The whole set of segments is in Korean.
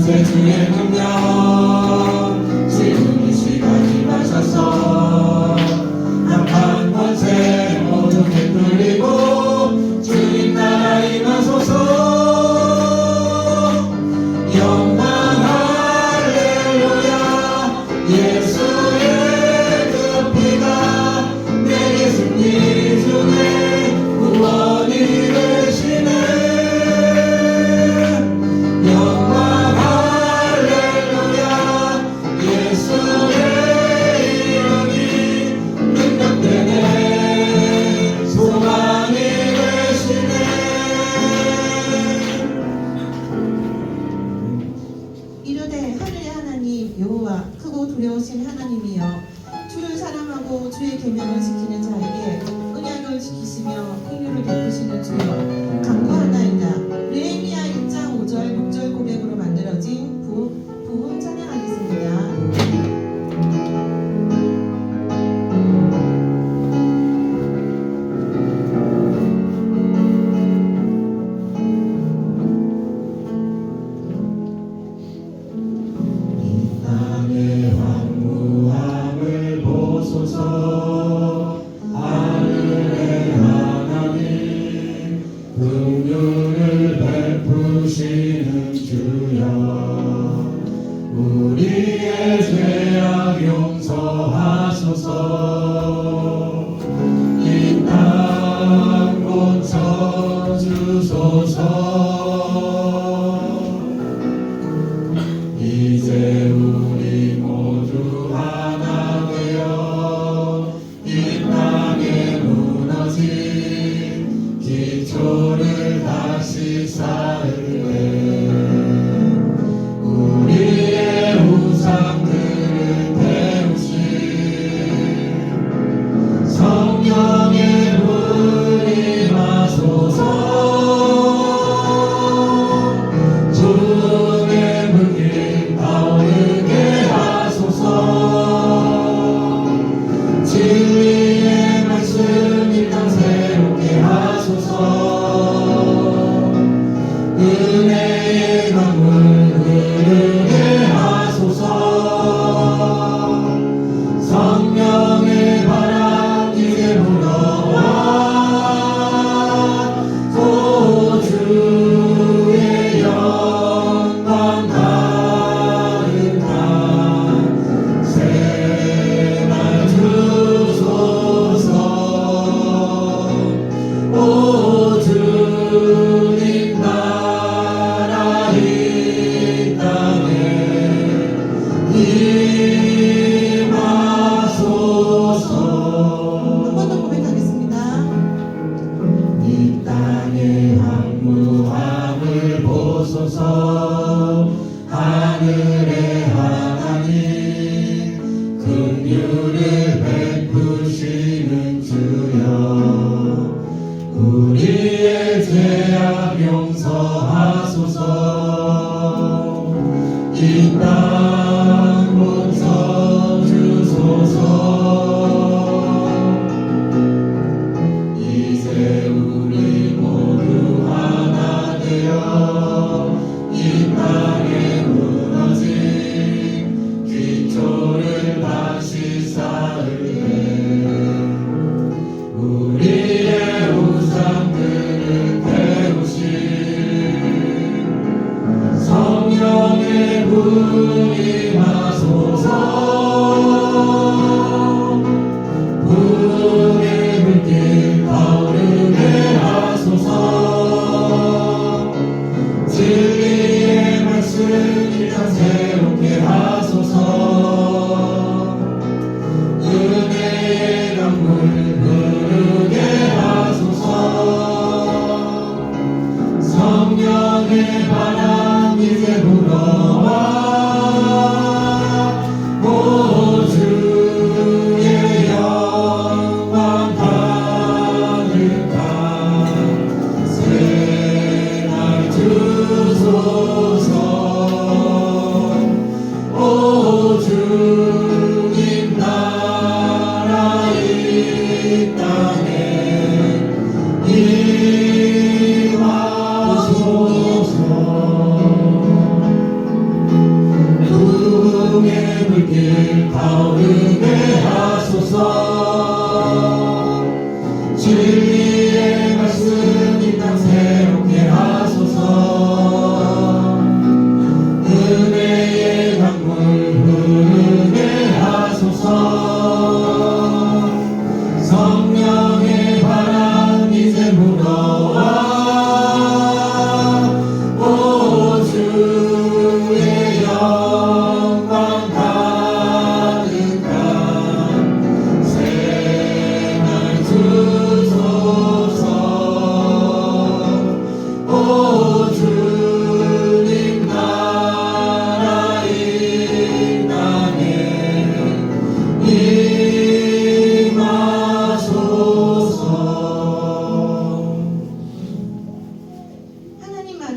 새 주의 능력 지금 이 시간 임하셔서 한판 권세 모두 되돌리고 주님 나라 임하소서. 영광 할렐루야. 예수의 그 피가 내게 승리 주네 구원이 되시네. 영광 할렐루야. 예수의 이름이 능력되네 소망이 되시네. 이르되 하늘의 하나님 여호와 크고 두려우신 하나님이여 주를 사랑하고 주의 계명을 지키는 자에게 언약을 지키시며 긍휼을 베푸시는 주여 간구하나이다. 느헤미야 1장 5절 6절 고백으로 만들어진 부흥 찬양하겠습니다. 땅의 황무함을 보소서. 하늘의 하나님 긍휼을 베푸시는 주여 우리의 죄악 용서하소서. 이 땅 고쳐주소서. 이제 우리 모두 하나 되어 이 땅에 무너진 기초를 다시 쌓을래. 우리의 우상들을 태우신 성령의 불이 임하소서. 주의 불길 타오르게 하소서. 진리의 말씀 이 땅 새롭게 하소서. 은혜의 강물 흐르게 하소서. 성령의 바람 이제 불어와 오 주의 영광 가득한 새날 주소서. 오 주님 나라 이 땅에 임하소서. 한 번 더 고백하겠습니다. 이 땅의 황무함을 보소서. 하늘의 하나님 긍휼을 베푸시는 주여 우리의 죄악 용서하소서. 이 땅 고쳐주소서. 이제 우리 모두 하나 되어 이 땅에 무너진 기초를 다시 쌓을래. 우리의 우상들을 태우신 성령의 불이 임하소서. 부흥의 불길 타오르게 하소서. 진리의 말씀 이 땅 새롭게 하소서. 은혜의 강물 흐르게 하소서. 성령의 바람 이제 불어와 오 주의 영광 가득한 새날 주소서. 오 주님 나라 이 땅에 임하소서.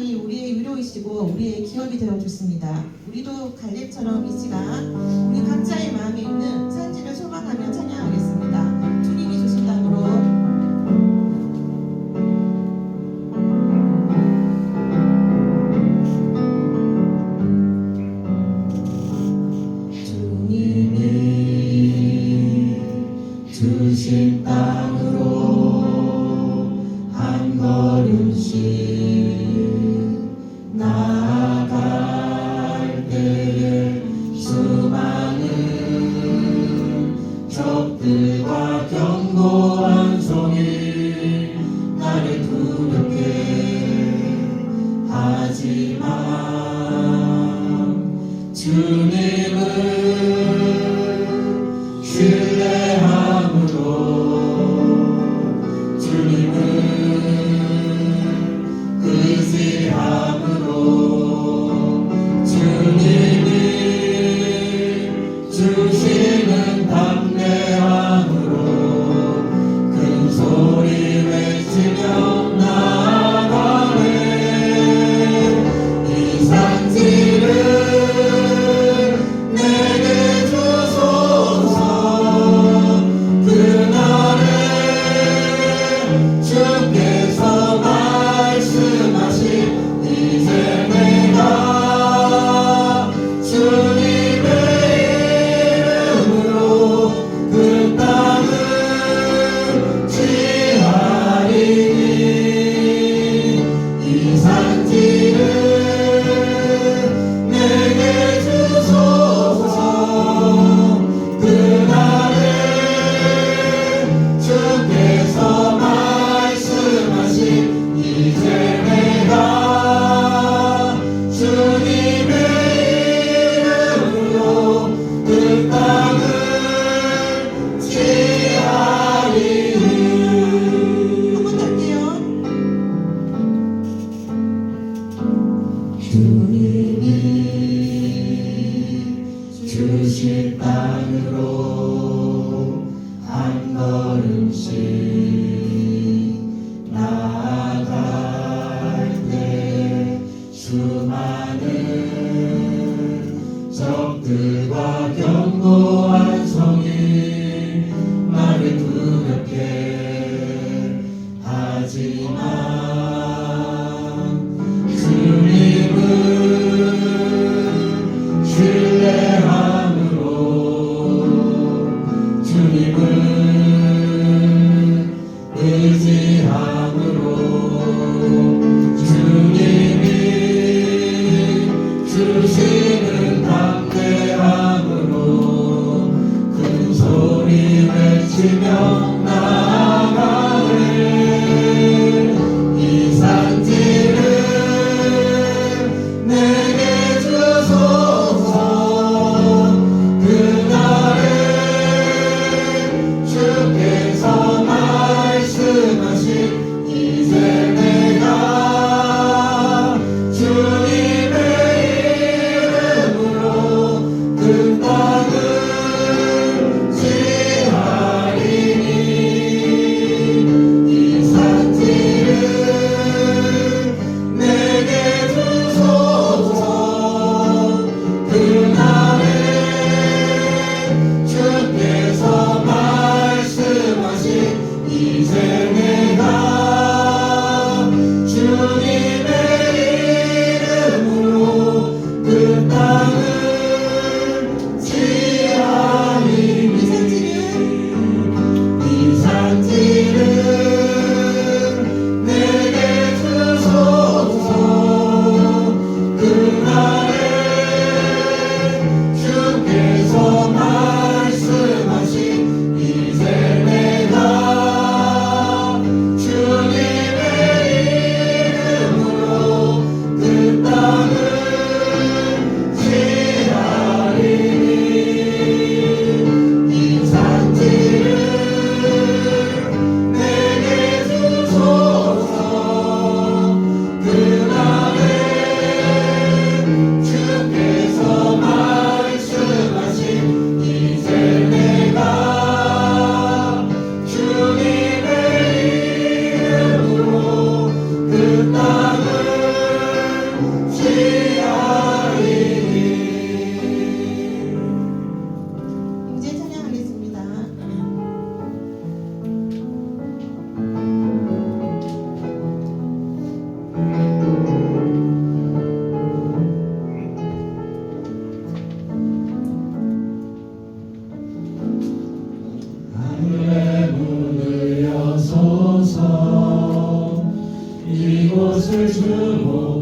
하나님만이 우리의 위로이시고 우리의 기업이 되어 주십니다. 우리도 갈렙처럼 이 시간 우리 각자의 마음에 있는 산지를 소망하며 찬양하겠습니다. 주님이 주신 땅으로. 주님이 주신 땅으로 한 걸음씩 나아갈 때에 수많은 적들과 견고한 성이 나를 두렵게 하지만 주님을 신뢰함으로 주님을 의지함으로 주님이 주시는 담대함으로 큰 소리 외치며 나아가네. 이 산지를 내게 주소서. 그날에 주께서 말씀하신 이제 내가 주님의 이름으로 그 땅을 취하리니 이 산지를 내게 주소서. 그날에 주께서 말씀하신 이제 내가 주님의 이름으로 그 땅을 취하리니. 한 번 더 할게요. 주님이 주신 땅으로 한 걸음씩 나아갈 때 수많은 적들과 견고한 성이 나를 두렵게 하지만 주님을 신뢰함으로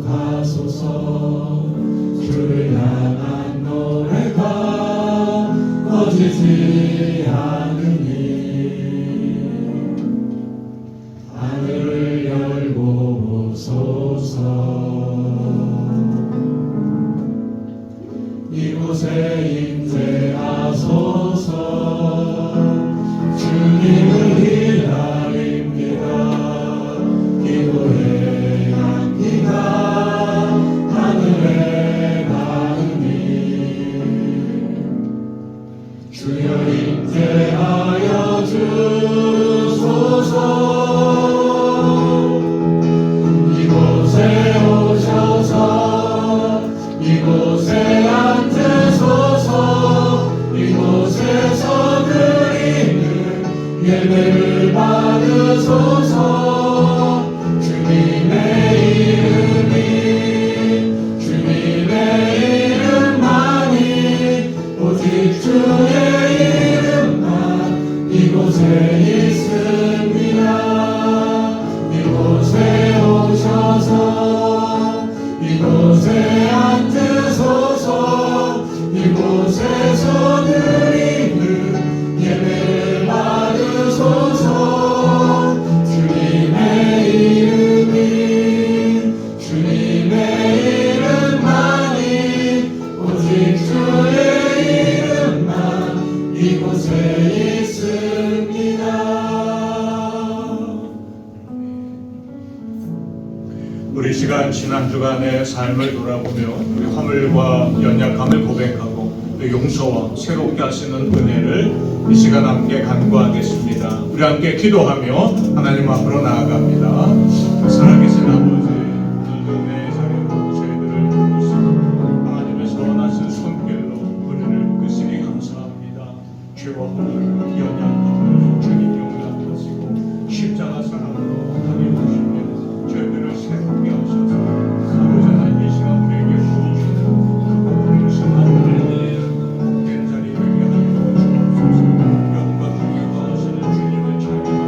가소서. 주를 향한 노래가 꺼지지 않으니 하늘을 열고 오소서. 이곳에 임재하소서. 주님을 기다립니다. 기도의 향기가 하늘에 닿으니 주여 임재하여 주소서. 이곳에 오셔서 이곳에 앉으소서. 이곳에서 드리는 예배를 받으소서. 주님의 이름만이 오직 주의 이름만 이곳에 있습니다. 이곳에 오셔서 이곳에 앉으소서. 이곳에서 드리는 예배를 받으소서. 주님의 이름만이 오직 주의 이름만 이곳에 있습니다. 우리 시간 지난 주간의 삶을 돌아보며 우리 허물과 연약함을 고백하고 또 용서와 새롭게 하시는 은혜를 이 시간 함께 간구하겠습니다. 우리 함께 기도하며 하나님 앞으로 나아갑니다. 살아계신 아버지, 오늘도 은혜의 자리로 저희들을 부르시고 하나님의 선하신 손길로 우리를 이끄시니 감사합니다. 죄와 허물, 연약함을 주님 용납하시고 십자가 사랑으로 다니시며 저희들을 새롭게 하셔서 아버지 하나님 이 시간 우리에게 부어주시는 그 부르신 하나님의 복된 자리 되게 하여 주옵소서. 영광 기뻐하시는 주님을 찬양하며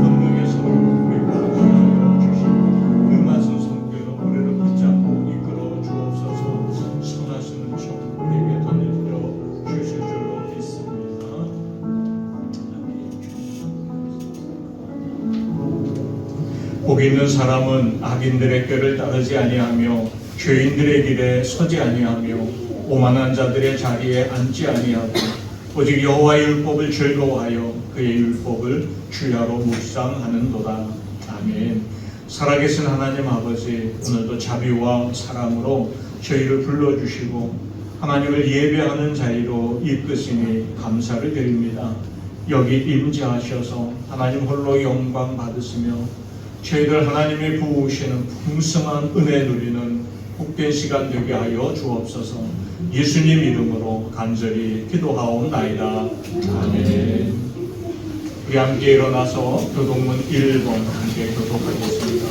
권능의 손으로 우리를 주시고 음하신 손길로 우리를 붙잡고 이끌어 주옵소서. 선하시는 종 우리에게 던져드려 주실 줄로 믿습니다. 복 있는 사람은 악인들의 꾀를 따르지 아니하며 죄인들의 길에 서지 아니하며 오만한 자들의 자리에 앉지 아니하고 오직 여호와의 율법을 즐거워하여 그의 율법을 주야로 묵상하는도다. 아멘. 살아계신 하나님 아버지, 오늘도 자비와 사랑으로 저희를 불러주시고 하나님을 예배하는 자리로 이끄시니 감사를 드립니다. 여기 임재하셔서 하나님 홀로 영광 받으시며 저희들 하나님이 부으시는 풍성한 은혜 누리는 복된 시간 되게 하여 주옵소서. 예수님 이름으로 간절히 기도하옵나이다. 아멘. 우리 함께 일어나서 교독문 1번 함께 교독하겠습니다.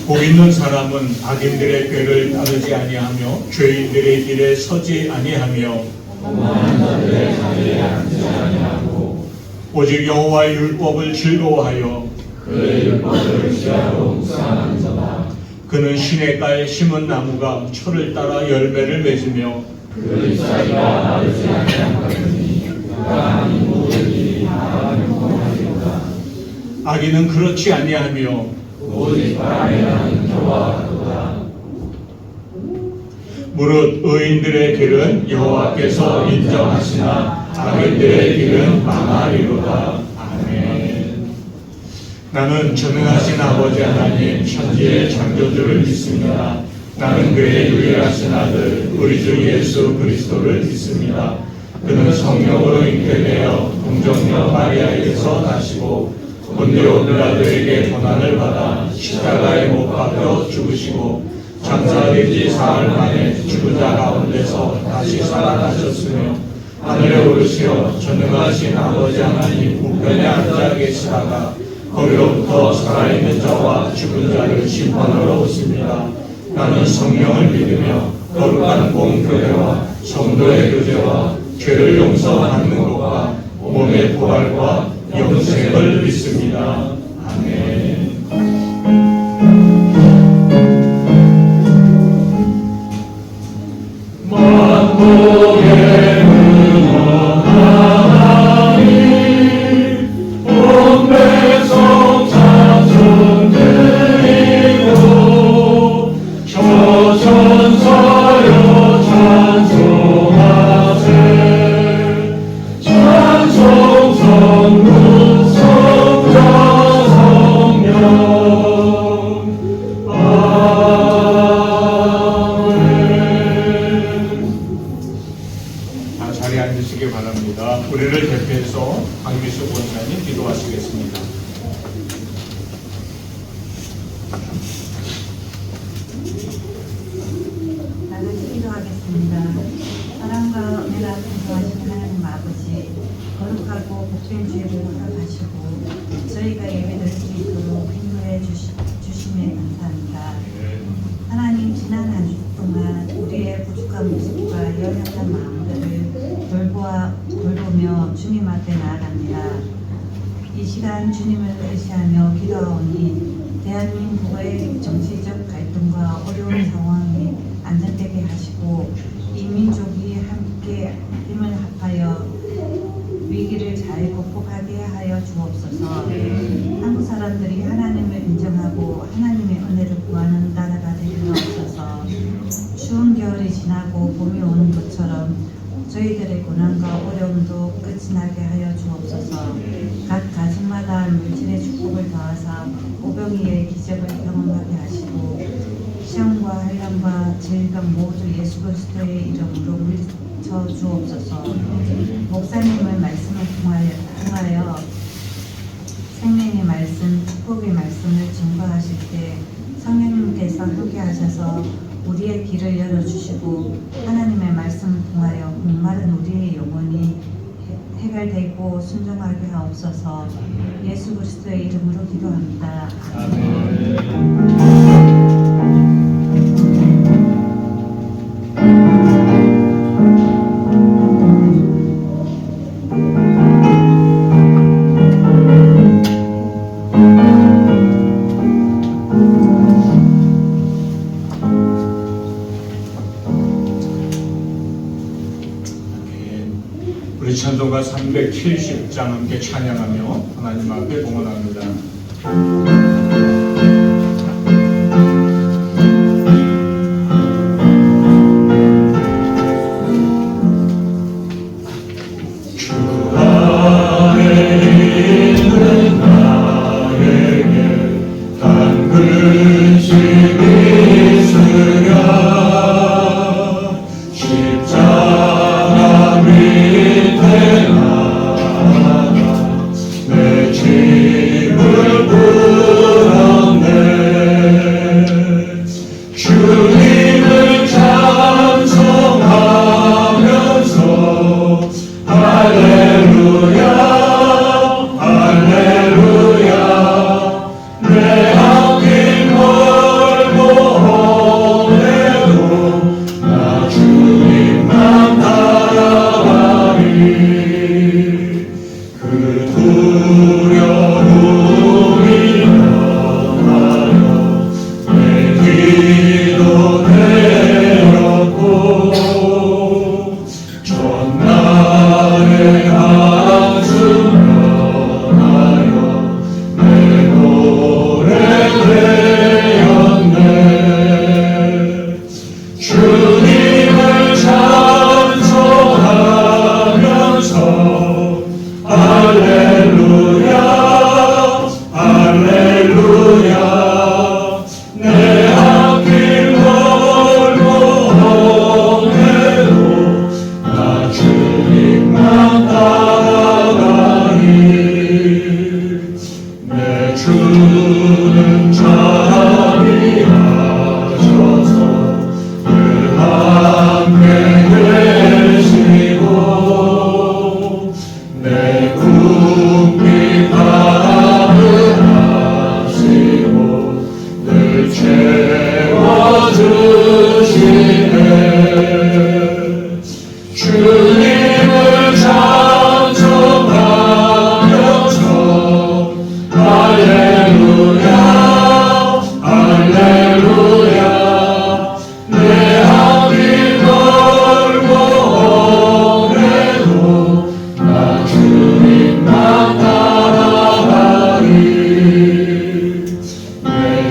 복 있는 사람은 악인들의 꾀를 따르지 아니하며 죄인들의 길에 서지 아니하며 오만한 자들의 자리에 앉지 아니하고 오직 여호와의 율법을 즐거워하여 그의 율법을 주야로 묵상하는 자다. 그는 시냇가에 심은 나무가 철을 따라 열매를 맺으며 그 잎사귀가 마르지 아니하거니 그가 하는 모든 일이 다 경건하리로다. 악인은 그렇지 아니하며 오직 바람에 나는 겨와 같도다. 무릇 의인들의 길은 여호와께서 인정하시나 악인들의 길은 망하리로다. 아멘. 나는 전능하신 아버지 하나님 천지의 창조주를 믿습니다. 나는 그의 유일하신 아들 우리 주 예수 그리스도를 믿습니다. 그는 성령으로 잉태되어 동정녀 마리아에게서 나시고 본디오 빌라도에게 고난을 받아 십자가에 못 박혀 죽으시고 장사된 지 사흘 만에 죽은 자 가운데서 다시 살아나셨으며 하늘에 오르시어 전능하신 아버지 하나님 우편에 앉아 계시다가 거기로부터 살아있는 자와 죽은 자를 심판하러 오십니다. 나는 성령을 믿으며 거룩한 공교회와 성도의 교제와 죄를 용서받는 것과 몸의 부활과 영생을 믿습니다. 아멘. 기도드리겠습니다. 사랑과 은혜가 풍성하신 하나님 아버지, 거룩하고 복된 주의를 허락하시고 저희가 예배드릴 수 있도록 인도해 주심에 감사합니다. 하나님, 지난 한 주 동안 우리의 부족한 모습과 연약한 마음들을 돌보며 주님 앞에 나아갑니다. 이 시간 주님을 의지하며 기도하오니 대한민국의 정치적 갈등과 어려운 상황이 안정되게 하시고 이 민족이 함께 힘을 합하여 위기를 잘 극복하게 하여 주옵소서. 한국 사람들이 하나님을 인정하고 하나님의 은혜를 구하는 나라가 되게 하옵소서. 추운 겨울이 지나고 봄이 오는 것처럼 저희들의 고난과 어려움도 끝이 나게 하여 주옵소서. 각 가정마다 물질의 축복을 더하사 오병이의 기적을 경험하게 하시고 시험과 한란과 질병 모두 예수 그리스도의 이름으로 물리쳐 주옵소서. 목사님의 말씀을 통하여 생명의 말씀, 축복의 말씀을 증거하실 때 성령님께서 함께 하셔서 우리의 길을 열어주시고 하나님의 말씀을 통하여 목마른 우리의 영혼이 해결되고 순종하게 하옵소서. 예수 그리스도의 이름으로 기도합니다. 우리 찬송가 370장 함께 찬양하며 하나님 앞에 봉헌합니다.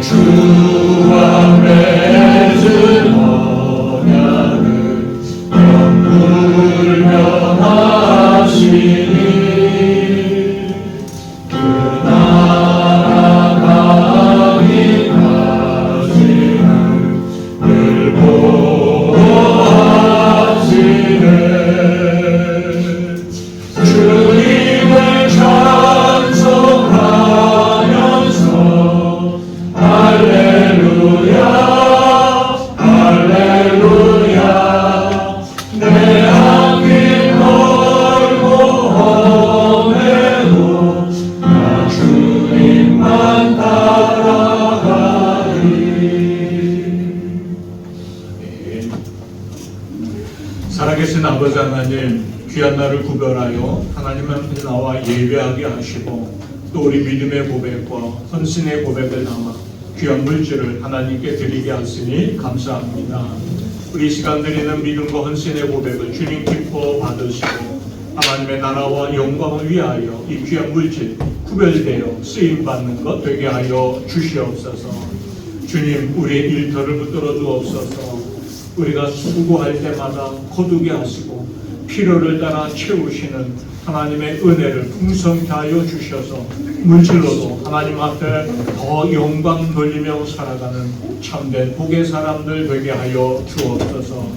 주와 살아계신 아버지 하나님, 귀한 날을 구별하여 하나님 앞에 나와 예배하게 하시고 또 우리 믿음의 고백과 헌신의 고백을 담아 귀한 물질을 하나님께 드리게 하시니 감사합니다. 우리 시간 드리는 믿음과 헌신의 고백을 주님 기뻐 받으시고 하나님의 나라와 영광을 위하여 이 귀한 물질 구별되어 쓰임받는 것 되게 하여 주시옵소서. 주님, 우리의 일터를 붙들어 주옵소서. 우리가 수고할 때마다 거두게 하시고 필요를 따라 채우시는 하나님의 은혜를 풍성케 하여 주셔서 물질로도 하나님 앞에 더 영광 돌리며 살아가는 참된 복의 사람들 되게 하여 주옵소서.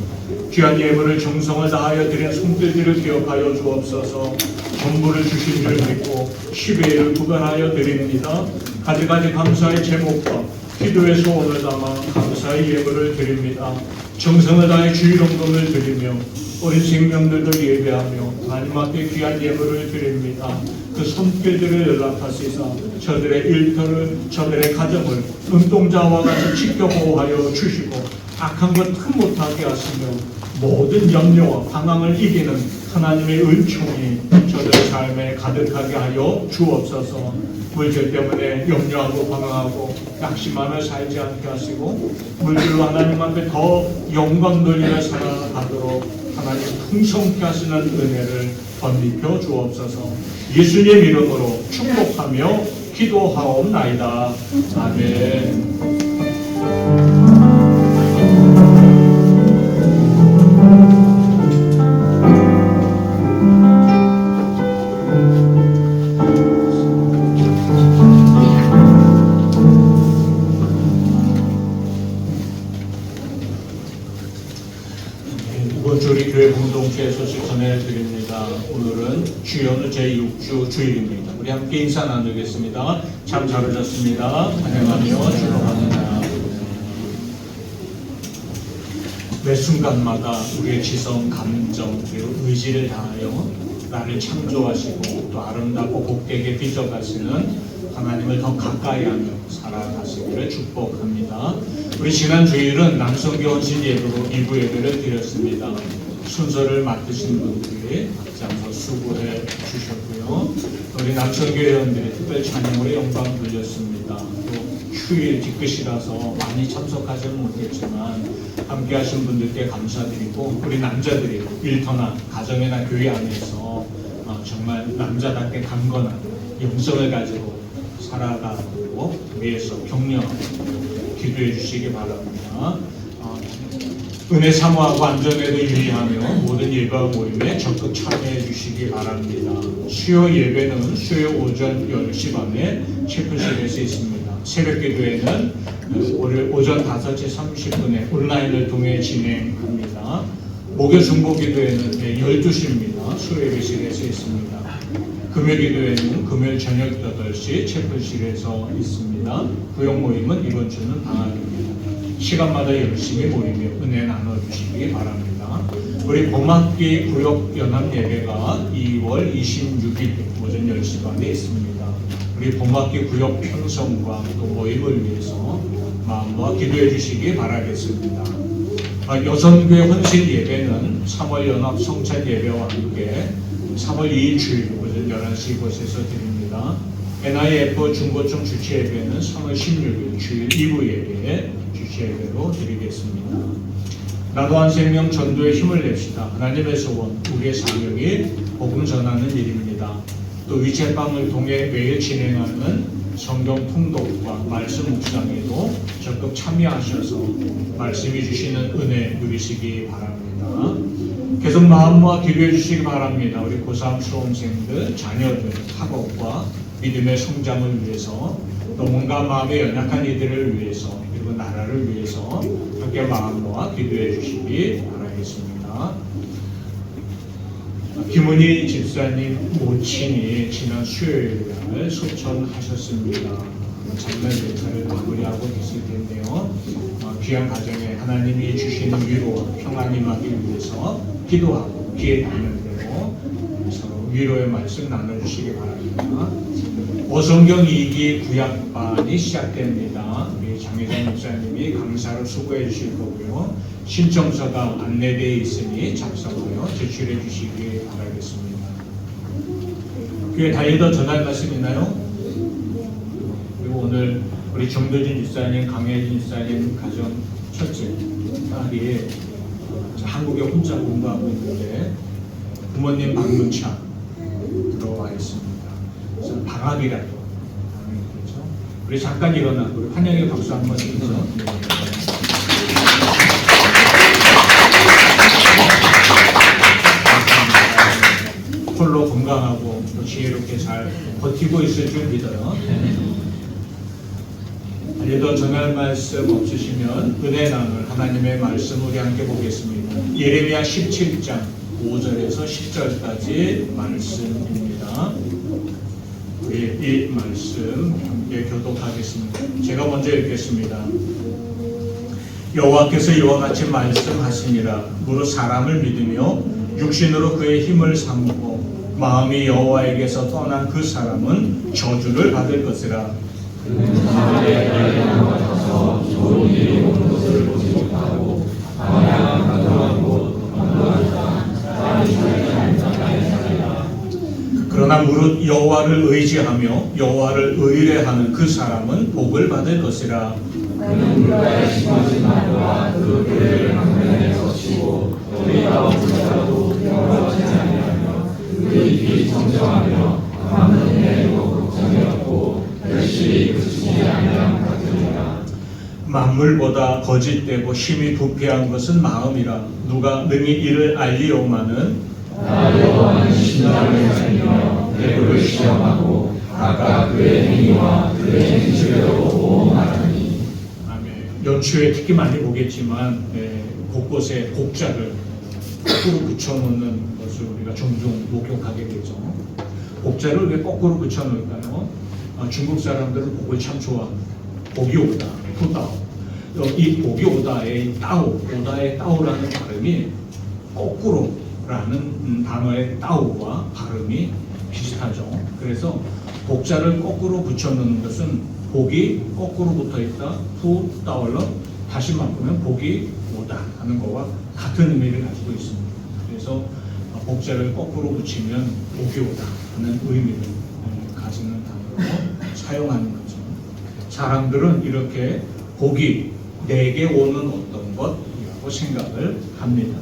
귀한 예물을 정성을 다하여 드린 손길들을 기억하여 주옵소서. 전부를 주신 줄 믿고 10회를 구별하여 드립니다. 가지가지 감사의 제목과 기도의 소원을 담아 감사의 예물을 드립니다. 정성을 다해 주일원금을 드리며 어린 생명들도 예배하며 하나님 앞에 귀한 예물을 드립니다. 그 손길들을 연락하시사 저들의 일터를, 저들의 가정을 눈동자와 같이 지켜보호하여 주시고 악한 것 흠 못하게 하시며 모든 염려와 방황을 이기는 하나님의 은총이 저들의 삶에 가득하게 하여 주옵소서. 물질 때문에 염려하고 방황하고 낙심하며 살지 않게 하시고 물질로 하나님 앞에 더 영광 돌리며 살아가도록 하나님 풍성케 하시는 은혜를 건립혀 주옵소서. 예수님 이름으로 축복하며 기도하옵나이다. 아멘. 이번 주 우리 교회 공동체의 소식 전해드립니다. 오늘은 주연의 제6주 주일입니다. 우리 함께 인사 나누겠습니다. 참 잘 오셨습니다. 환영하며 축복합니다. 매 순간마다 우리의 지성, 감정, 그리고 의지를 다하여 나를 창조하시고 또 아름답고 복되게 빚어가시는 하나님을 더 가까이 하며 살아가시기를 축복합니다. 우리 지난 주일은 남성교 헌신 예배로 2부 예배를 드렸습니다. 순서를 맡으신 분들이 앞장서 수고해 주셨고요. 우리 남성교 회원들이 특별 찬양으로 영광 돌렸습니다. 또 휴일 뒤끝이라서 많이 참석하지는 못했지만 함께 하신 분들께 감사드리고 우리 남자들이 일터나 가정이나 교회 안에서 정말 남자답게 강건한 영성을 가지고 살아가고 위해서 격려하고 기도해 주시기 바랍니다. 은혜 사모하고 안전에도 유의하며 모든 예배와 모임에 적극 참여해 주시기 바랍니다. 수요 예배는 수요 오전 10시 반에 체프실에서 있습니다. 새벽 기도회는 오전 5시 30분에 온라인을 통해 진행합니다. 목요 중보 기도회는 12시입니다. 수요 예배실에서 있습니다. 금요 기도회는 금요일 저녁 8시 채플실에서 있습니다. 구역 모임은 이번 주는 방학입니다. 시간마다 열심히 모이며 은혜 나눠주시기 바랍니다. 우리 봄학기 구역 연합 예배가 2월 26일 오전 10시 반에 있습니다. 우리 봄학기 구역 편성과 또 모임을 위해서 마음과 기도해 주시기 바라겠습니다. 여성교회 헌신 예배는 3월 연합 성찬 예배와 함께 3월 2일 주일 오전 11시 이곳에서 드립니다. NIF 중고청 주최 예배는 3월 16일 주일 2부 예배에 주최 예배로 드리겠습니다. 나도 한 생명 전도에 힘을 냅시다. 하나님의 소원, 우리의 사명이 복음 전하는 일입니다. 또 위챗방을 통해 매일 진행하는 성경 통독과 말씀 묵상에도 적극 참여하셔서 말씀이 주시는 은혜 누리시기 바랍니다. 계속 마음과 기도해 주시기 바랍니다. 우리 고3 수험생들, 자녀들, 학업과 믿음의 성장을 위해서 또 뭔가 마음에 연약한 이들을 위해서 그리고 나라를 위해서 함께 마음과 기도해 주시기 바라겠습니다. 김은희 집사님 모친이 지난 수요일날 소천하셨습니다. 작년 대사를 마무리하고 계실 텐데요. 귀한 가정에 하나님이 주시는 위로와 평안이 임하기 위해서 기도하고 기회 되는 대로 서로 위로의 말씀 나눠주시기 바랍니다. 오성경 2기 구약반이 시작됩니다. 우리 장혜정 목사님이 강사로 수고해 주실 거고요. 신청서가 안내되어 있으니 작성하여 제출해 주시기 바라겠습니다. 교회 다니던 전할 말씀 있나요? 그리고 오늘 우리 정도진 집사님, 강혜진 집사님 가정 첫째 딸이 한국에 혼자 공부하고 있는데 부모님 방문차 들어와 있습니다. 그래서 방학이라도 그렇죠? 우리 잠깐 일어나 우리 환영의 박수 한번 드리죠. 홀로 건강하고 지혜롭게 잘 버티고 있을 줄 믿어요. 알려도 전할 말씀 없으시면 은혜 나눌 하나님의 말씀 우리 함께 보겠습니다. 예레미야 17장 5절에서 10절까지 말씀입니다. 우리 이 말씀 함께 교독하겠습니다. 제가 먼저 읽겠습니다. 여호와께서 이와 같이 말씀하시니라. 무릇 사람을 믿으며 육신으로 그의 힘을 삼고 마음이 여호와에게서 떠난 그 사람은 저주를 받을 것이라. 좋은 일이 오는 것을 보지 못하고 만약 가져간 곳 건너간 땅 그러나 무릇 여호와를 의지하며 여호와를 의뢰하는 그 사람은 복을 받을 것이라. 그는 물가에 심어진 나무와 그 궤를 강변에 거치고 뿌리가 없을지라도 영원하지 아니하며 그 잎이 정정하며 가만히 내리고 걱정이 없고 결실이 그치지 아니함 같으리라. 만물보다 거짓되고 힘이 부패한 것은 마음이라. 누가 능히 이를 알리오마는 나 여호와는 신랑을 살리며 내부를 시험하고 각각 그의 행위와 그의 행실대로 보응하리니. 아멘. 연초에 특히 많이 보겠지만 곳곳에 복자를 거꾸로 붙여놓는 것을 우리가 종종 목격하게 되죠. 복자를 왜 거꾸로 붙여놓을까요? 중국 사람들은 복을 참 좋아합니다. 복이 오다, 후다오. 이 복이 오다의 따오, 오다의 따오라는 발음이 거꾸로라는 단어의 따오와 발음이 비슷하죠. 그래서 복자를 거꾸로 붙여놓는 것은 복이 거꾸로 붙어있다, 후 따올러 다시 바꾸면 복이 오다 하는 것과 같은 의미를 가지고 있습니다. 그래서 복자를 거꾸로 붙이면 복이 오다 하는 의미를 가지는 단어로 사용하는 거죠. 사람들은 이렇게 복이 내게 오는 어떤 것이라고 생각을 합니다.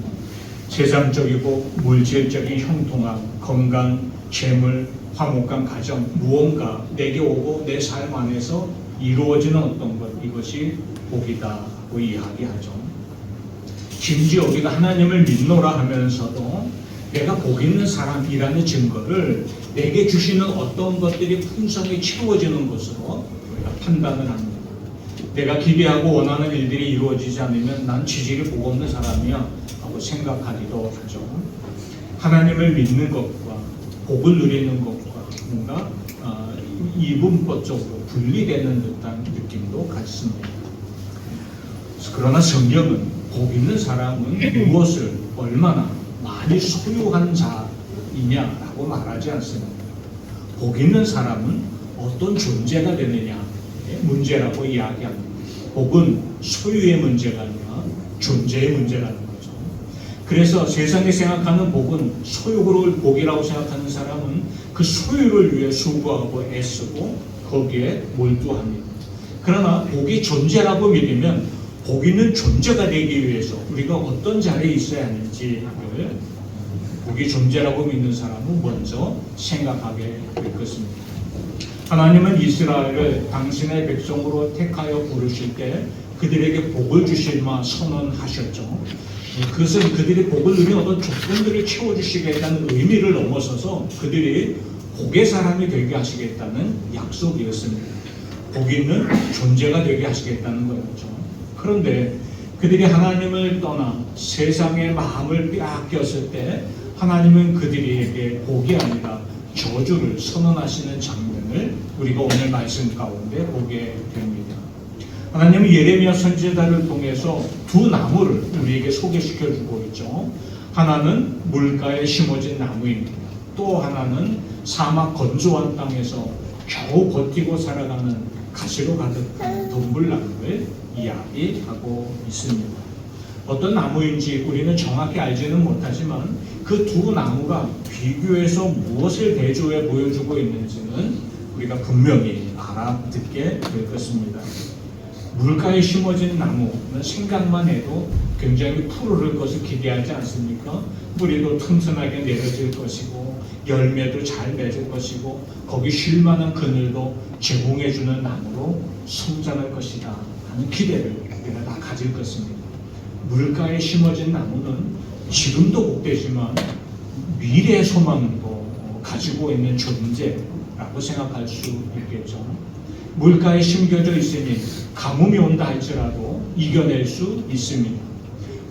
세상적이고 물질적인 형통함, 건강, 재물, 화목한 가정, 무언가 내게 오고 내 삶 안에서 이루어지는 어떤 것, 이것이 복이다고 이야기하죠. 심지어 우리가 하나님을 믿노라 하면서도 내가 복 있는 사람이라는 증거를 내게 주시는 어떤 것들이 풍성히 채워지는 것으로 우리가 판단을 합니다. 내가 기대하고 원하는 일들이 이루어지지 않으면 난 지질이 복 없는 사람이야 하고 생각하기도 하죠. 하나님을 믿는 것과 복을 누리는 것과 뭔가 이분법적으로 분리되는 듯한 느낌도 같습니다. 그러나 성경은 복 있는 사람은 무엇을 얼마나 많이 소유한 자이냐라고 말하지 않습니다. 복 있는 사람은 어떤 존재가 되느냐 문제라고 이야기합니다. 복은 소유의 문제가 아니라 존재의 문제라는 거죠. 그래서 세상에 생각하는 복은 소유를 복이라고 생각하는 사람은 그 소유를 위해 수고하고 애쓰고 거기에 몰두합니다. 그러나 복이 존재라고 믿으면 복 있는 존재가 되기 위해서 우리가 어떤 자리에 있어야 하는지를 복이 존재라고 믿는 사람은 먼저 생각하게 될 것입니다. 하나님은 이스라엘을 당신의 백성으로 택하여 부르실 때 그들에게 복을 주실마 선언하셨죠. 그것은 그들이 복을 누리는 어떤 조건들을 채워주시겠다는 의미를 넘어서서 그들이 복의 사람이 되게 하시겠다는 약속이었습니다. 복 있는 존재가 되게 하시겠다는 거였죠. 그런데 그들이 하나님을 떠나 세상의 마음을 빼앗겼을 때 하나님은 그들에게 복이 아니라 저주를 선언하시는 장면을 우리가 오늘 말씀 가운데 보게 됩니다. 하나님은 예레미야 선지자를 통해서 두 나무를 우리에게 소개시켜 주고 있죠. 하나는 물가에 심어진 나무입니다. 또 하나는 사막 건조한 땅에서 겨우 버티고 살아가는 가시로 가득한 동굴나무를 이야기하고 있습니다. 어떤 나무인지 우리는 정확히 알지는 못하지만 그 두 나무가 비교해서 무엇을 대조해 보여주고 있는지는 우리가 분명히 알아듣게 될 것입니다. 물가에 심어진 나무는 생각만 해도 굉장히 푸르를 것을 기대하지 않습니까? 뿌리도 튼튼하게 내려질 것이고 열매도 잘 맺을 것이고 거기 쉴만한 그늘도 제공해주는 나무로 성장할 것이다 하는 기대를 우리가 다 가질 것입니다. 물가에 심어진 나무는 지금도 복되지만 미래의 소망도 가지고 있는 존재라고 생각할 수 있겠죠. 물가에 심겨져 있으니 가뭄이 온다 할지라도 이겨낼 수 있습니다.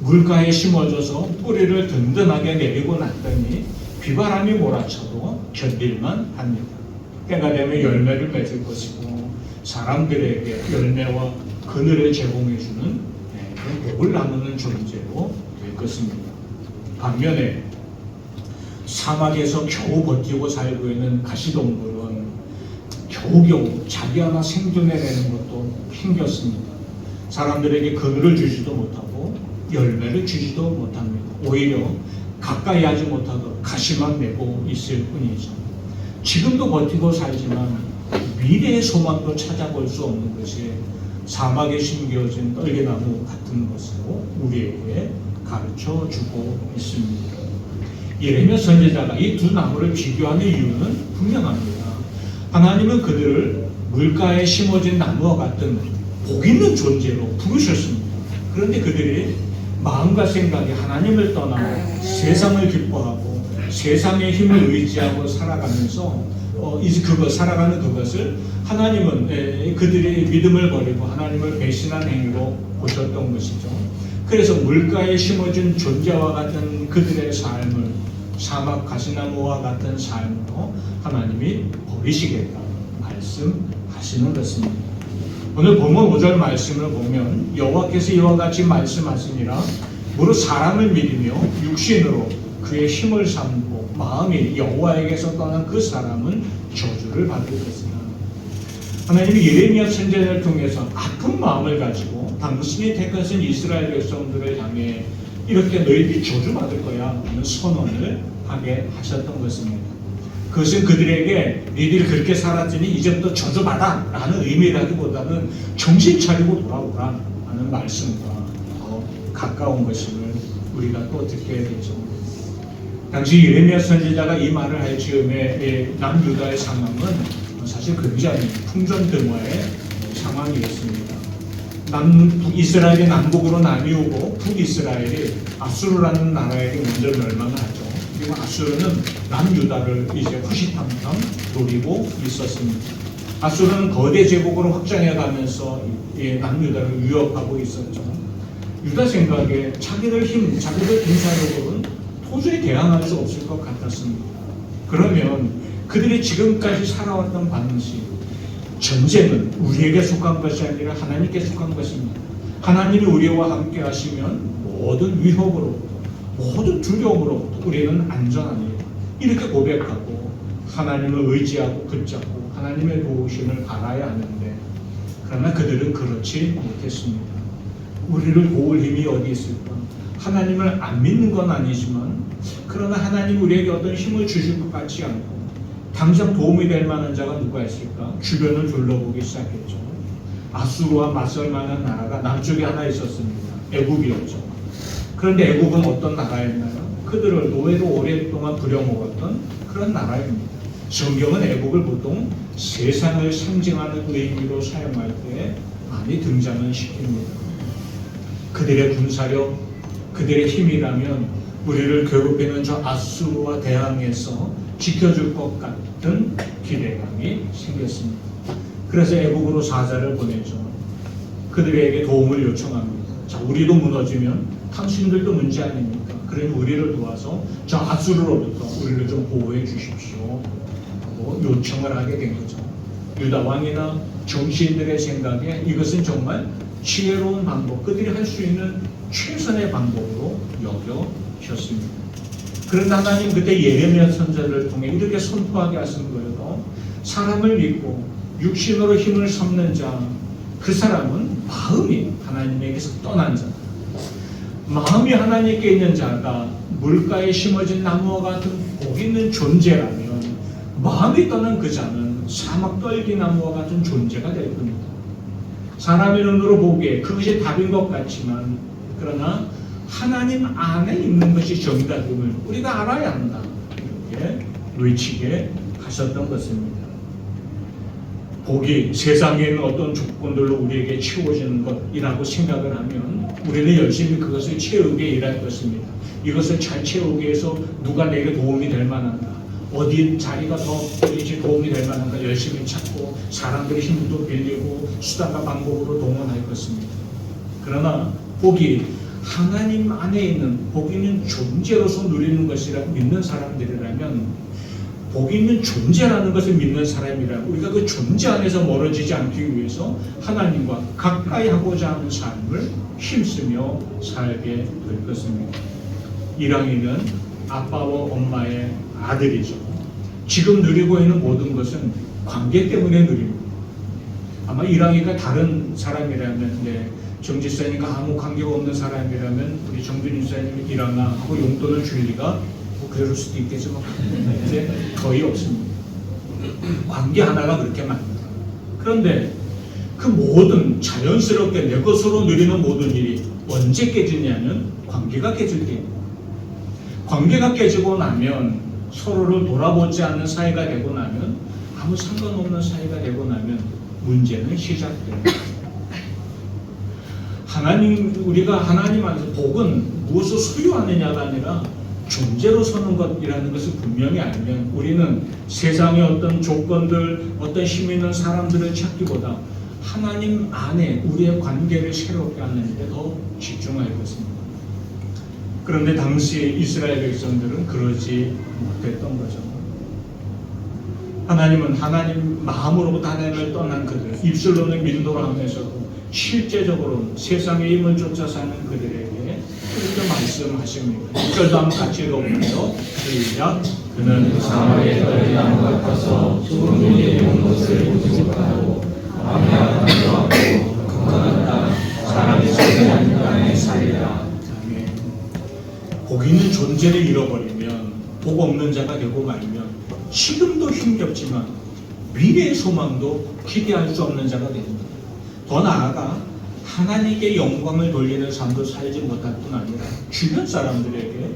물가에 심어져서 뿌리를 든든하게 내리고 났더니 비바람이 몰아쳐도 견딜만 합니다. 때가 되면 열매를 맺을 것이고 사람들에게 열매와 그늘을 제공해주는 복을 나누는 존재로 될 것입니다. 반면에 사막에서 겨우 버티고 살고 있는 가시동물은 겨우겨우 자기 하나 생존해내는 것도 힘겹습니다. 사람들에게 그늘을 주지도 못하고 열매를 주지도 못합니다. 오히려 가까이 하지 못하도록 가시만 내고 있을 뿐이죠. 지금도 버티고 살지만 미래의 소망도 찾아볼 수 없는 것이 사막에 심겨진 떨기나무 같은 것으로 우리에게 가르쳐주고 있습니다. 예레미야 선지자가 이 두 나무를 비교하는 이유는 분명합니다. 하나님은 그들을 물가에 심어진 나무와 같은 복 있는 존재로 부르셨습니다. 그런데 그들이 마음과 생각이 하나님을 떠나고 세상을 기뻐하고 세상의 힘을 의지하고 살아가면서 살아가는 그것을 하나님은 그들의 믿음을 버리고 하나님을 배신한 행위로 보셨던 것이죠. 그래서 물가에 심어진 존재와 같은 그들의 삶을 사막 가시나무와 같은 삶으로 하나님이 버리시겠다 말씀하시는 것입니다. 오늘 본문 5절 말씀을 보면 여호와께서 이와 같이 말씀하시니라 무릇 사람을 믿으며 육신으로 그의 힘을 삼고 마음이 여호와에게서 떠난 그 사람은 저주를 받을 것이다. 하나님이 예레미야 선지자를 통해서 아픈 마음을 가지고 당신이 택하신 이스라엘 백성들을 향해 이렇게 너희들이 저주받을 거야 하는 선언을 하게 하셨던 것입니다. 그것은 그들에게 너희들이 그렇게 살았으니 이제부터 저주받아 라는 의미라기보다는 정신 차리고 돌아오라 하는 말씀과 더 가까운 것임을 우리가 또 듣게 되죠. 당시 예레미야 선지자가 이 말을 할 즈음에 남유다의 상황은 사실 굉장히 풍전등화의 상황이었습니다. 이스라엘이 남북으로 나뉘고 북이스라엘이 아수르라는 나라에게 먼저 멸망을 하죠. 그리고 아수르는 남유다를 이제 후시탐탐 노리고 있었습니다. 아수르는 거대 제국으로 확장해가면서 남유다를 위협하고 있었죠. 유다 생각에 자기들 군사력으로는 도저히 대항할 수 없을 것 같았습니다. 그러면 그들이 지금까지 살아왔던 방식, 전쟁은 우리에게 속한 것이 아니라 하나님께 속한 것입니다. 하나님이 우리와 함께 하시면 모든 위협으로부터, 모든 두려움으로부터 우리는 안전합니다. 이렇게 고백하고 하나님을 의지하고 붙잡고 하나님의 도우심을 바라야 하는데 그러나 그들은 그렇지 못했습니다. 우리를 도울 힘이 어디 있을까? 하나님을 안 믿는 건 아니지만 그러나 하나님 우리에게 어떤 힘을 주실 것 같지 않고 당장 도움이 될 만한 자가 누가 있을까? 주변을 둘러보기 시작했죠. 아수르와 맞설 만한 나라가 남쪽에 하나 있었습니다. 애국이었죠. 그런데 애국은 어떤 나라였나요? 그들을 노예로 오랫동안 부려먹었던 그런 나라입니다. 성경은 애국을 보통 세상을 상징하는 의미로 사용할 때 많이 등장을 시킵니다. 그들의 군사력, 그들의 힘이라면 우리를 괴롭히는 저 아수르와 대항해서 지켜줄 것 같은 기대감이 생겼습니다. 그래서 애국으로 사자를 보내죠. 그들에게 도움을 요청합니다. 자, 우리도 무너지면 당신들도 문제 아닙니까? 그러니 우리를 도와서 저 아수르로부터 우리를 좀 보호해 주십시오 하고 요청을 하게 된 거죠. 유다 왕이나 정치인들의 생각에 이것은 정말 지혜로운 방법, 그들이 할 수 있는 최선의 방법으로 여겨졌습니다. 그런데 하나님 그때 예레미야 선지자를 통해 이렇게 선포하게 하신 거예요. 사람을 믿고 육신으로 힘을 섭는 자, 그 사람은 마음이 하나님에게서 떠난 자. 마음이 하나님께 있는 자가 물가에 심어진 나무와 같은 복 있는 존재라면 마음이 떠난 그 자는 사막 떨기나무와 같은 존재가 될 겁니다. 사람의 눈으로 보기에 그것이 답인 것 같지만 그러나 하나님 안에 있는 것이 정답임을 우리가 알아야 한다. 이렇게 외치게 하셨던 것입니다. 복이 세상에 있는 어떤 조건들로 우리에게 채워지는 것이라고 생각을 하면 우리는 열심히 그것을 채우게 일할 것입니다. 이것을 잘 채우기 위해서 누가 내게 도움이 될 만한가, 어디 자리가 더 이제 도움이 될 만한가 열심히 찾고 사람들의 힘도 빌리고 수단과 방법으로 동원할 것입니다. 그러나 복이 하나님 안에 있는 복 있는 존재로서 누리는 것이라 믿는 사람들이라면 복 있는 존재라는 것을 믿는 사람이라면 우리가 그 존재 안에서 멀어지지 않기 위해서 하나님과 가까이 하고자 하는 삶을 힘쓰며 살게 될 것입니다. 이랑이는 아빠와 엄마의 아들이죠. 지금 누리고 있는 모든 것은 관계 때문에 누립니다. 아마 이랑이가 다른 사람이라면 정지사님과 아무 관계가 없는 사람이라면 우리 정준희 사님이 이랑아하고 용돈을 줄 리가 그럴 수도 있겠지만 이제 거의 없습니다. 관계 하나가 그렇게 많습니다. 그런데 그 모든 자연스럽게 내 것으로 누리는 모든 일이 언제 깨지냐면 관계가 깨질 때입니다. 관계가 깨지고 나면 서로를 돌아보지 않는 사이가 되고 나면 아무 상관없는 사이가 되고 나면 문제는 시작됩니다. 우리가 하나님 안에서 복은 무엇을 소유하느냐가 아니라 존재로 서는 것이라는 것을 분명히 알면 우리는 세상의 어떤 조건들, 어떤 힘 있는 사람들을 찾기보다 하나님 안에 우리의 관계를 새롭게 하는 데 더 집중할 것입니다. 그런데 당시 이스라엘 백성들은 그러지 못했던 거죠. 하나님은 하나님 마음으로부터 하나님을 떠난 그들, 입술로는 민도라 하면서도 실제적으로는 세상의 힘을 쫓아 사는 그들에게 이렇게 말씀하십니다. 6절도 한번 같이 읽어볼까요? 시작. 그는 사막에 떨린 나무 같아서 좁은 길에 온 것을 보지 못하고 마음이 아파하고 건강한 땅 사람이 소리하는 땅에 살리라. 복 있는 존재를 잃어버리면 복 없는 자가 되고 말면 지금도 힘겹지만 미래의 소망도 기대할 수 없는 자가 됩니다. 더 나아가 하나님께 영광을 돌리는 삶도 살지 못할 뿐 아니라 주변 사람들에게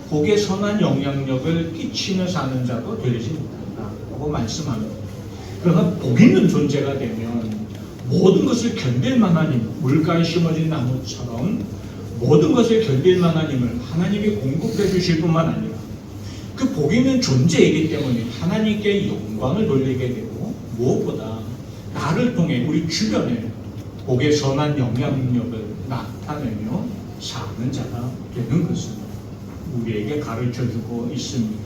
복의 선한 영향력을 끼치며 사는 자도 되지 못한다고 말씀합니다. 그러나 복 있는 존재가 되면 모든 것을 견딜 만한 힘, 물가에 심어진 나무처럼 모든 것을 견딜 만한 힘을 하나님이 공급해 주실 뿐만 아니라 그 복 있는 존재이기 때문에 하나님께 영광을 돌리게 되고 무엇보다 나를 통해 우리 주변에 복의 선한 영향력을 나타내며 사는 자가 되는 것을 우리에게 가르쳐주고 있습니다.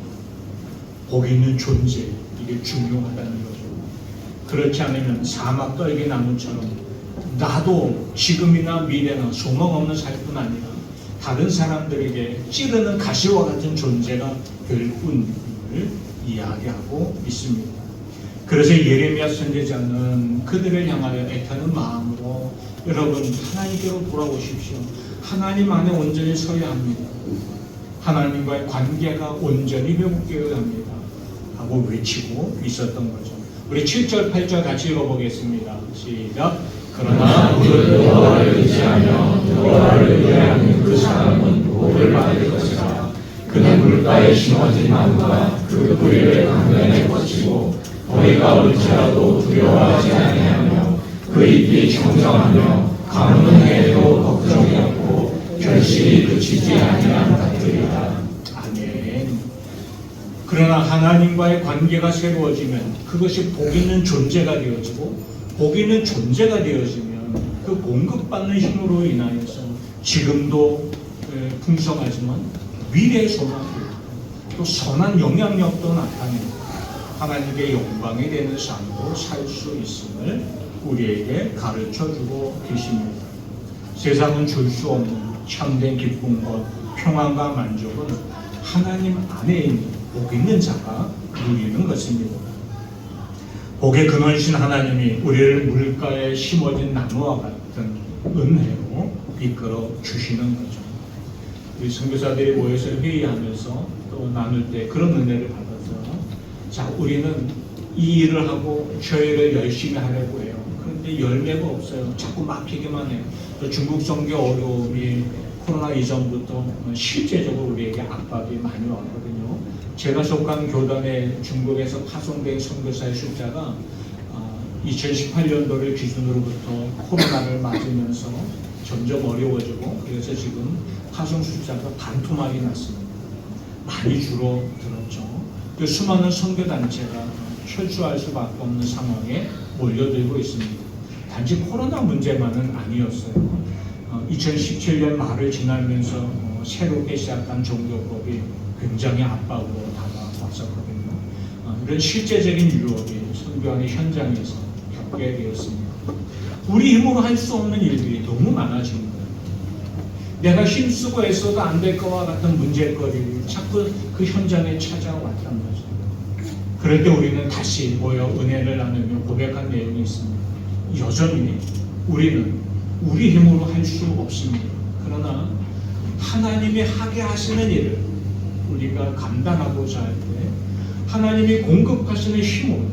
복 있는 존재, 이게 중요하다는 거죠. 그렇지 않으면 사막 떨기나무처럼 나도 지금이나 미래나 소망 없는 삶뿐 아니라 다른 사람들에게 찌르는 가시와 같은 존재가 될 뿐임을 이야기하고 있습니다. 그래서 예레미야 선지자는 그들을 향하여 애타는 마음으로 여러분 하나님께로 돌아오십시오. 하나님 안에 온전히 서야 합니다. 하나님과의 관계가 온전히 회복되어야 합니다. 하고 외치고 있었던 거죠. 우리 7절 8절 같이 읽어보겠습니다. 시작. 그러나 무릇 여호와를 의지하며 여호와를 의뢰하는 그 사람은 복을 받을 것이라. 그는 물가에 심어진 나무가 그 뿌리를 강변에 뻗치고 더위가 올지라도 두려워하지 아니하며 그 잎이 청정하며 가뭄은 해도 걱정이 없고 결실이 그치지 아니한 같으리라. 아멘. 그러나 하나님과의 관계가 새로워지면 그것이 복 있는 존재가 되어지고 복 있는 존재가 되어지면 그 공급받는 힘으로 인하여서 지금도 풍성하지만 미래의 소망도 또 선한 영향력도 나타내고 하나님의 영광이 되는 삶으로 살 수 있음을 우리에게 가르쳐주고 계십니다. 세상은 줄 수 없는 참된 기쁨과 평안과 만족은 하나님 안에 있는 복 있는 자가 누리는 것입니다. 복의 근원이신 하나님이 우리를 물가에 심어진 나무와 같은 은혜로 이끌어 주시는 거죠. 우리 선교사들이 모여서 회의하면서 또 나눌 때 그런 은혜를 받아서 자, 우리는 이 일을 하고 저 일을 열심히 하려고 해요. 그런데 열매가 없어요. 자꾸 막히기만 해요. 또 중국 선교 어려움이 코로나 이전부터 실제적으로 우리에게 압박이 많이 왔거든요. 제가 속한 교단에 중국에서 파송된 선교사의 숫자가 2018년도를 기준으로부터 코로나를 맞으면서 점점 어려워지고 그래서 지금 파송 숫자가 반토막이 났습니다. 많이 줄어들었죠. 그 수많은 선교단체가 철수할 수밖에 없는 상황에 몰려들고 있습니다. 단지 코로나 문제만은 아니었어요. 2017년 말을 지나면서 새롭게 시작한 종교법이 굉장히 압박으로 다가왔었거든요. 이런 실제적인 유혹이 선교하는 현장에서 겪게 되었습니다. 우리 힘으로 할 수 없는 일들이 너무 많아진 거예요. 내가 힘쓰고 애써도 안 될 것과 같은 문제거리를 자꾸 그 현장에 찾아왔단 거죠. 그럴 때 우리는 다시 모여 은혜를 나누며 고백한 내용이 있습니다. 여전히 우리는 우리 힘으로 할 수 없습니다. 그러나 하나님이 하게 하시는 일을 우리가 감당하고자 할 때 하나님이 공급하시는 힘으로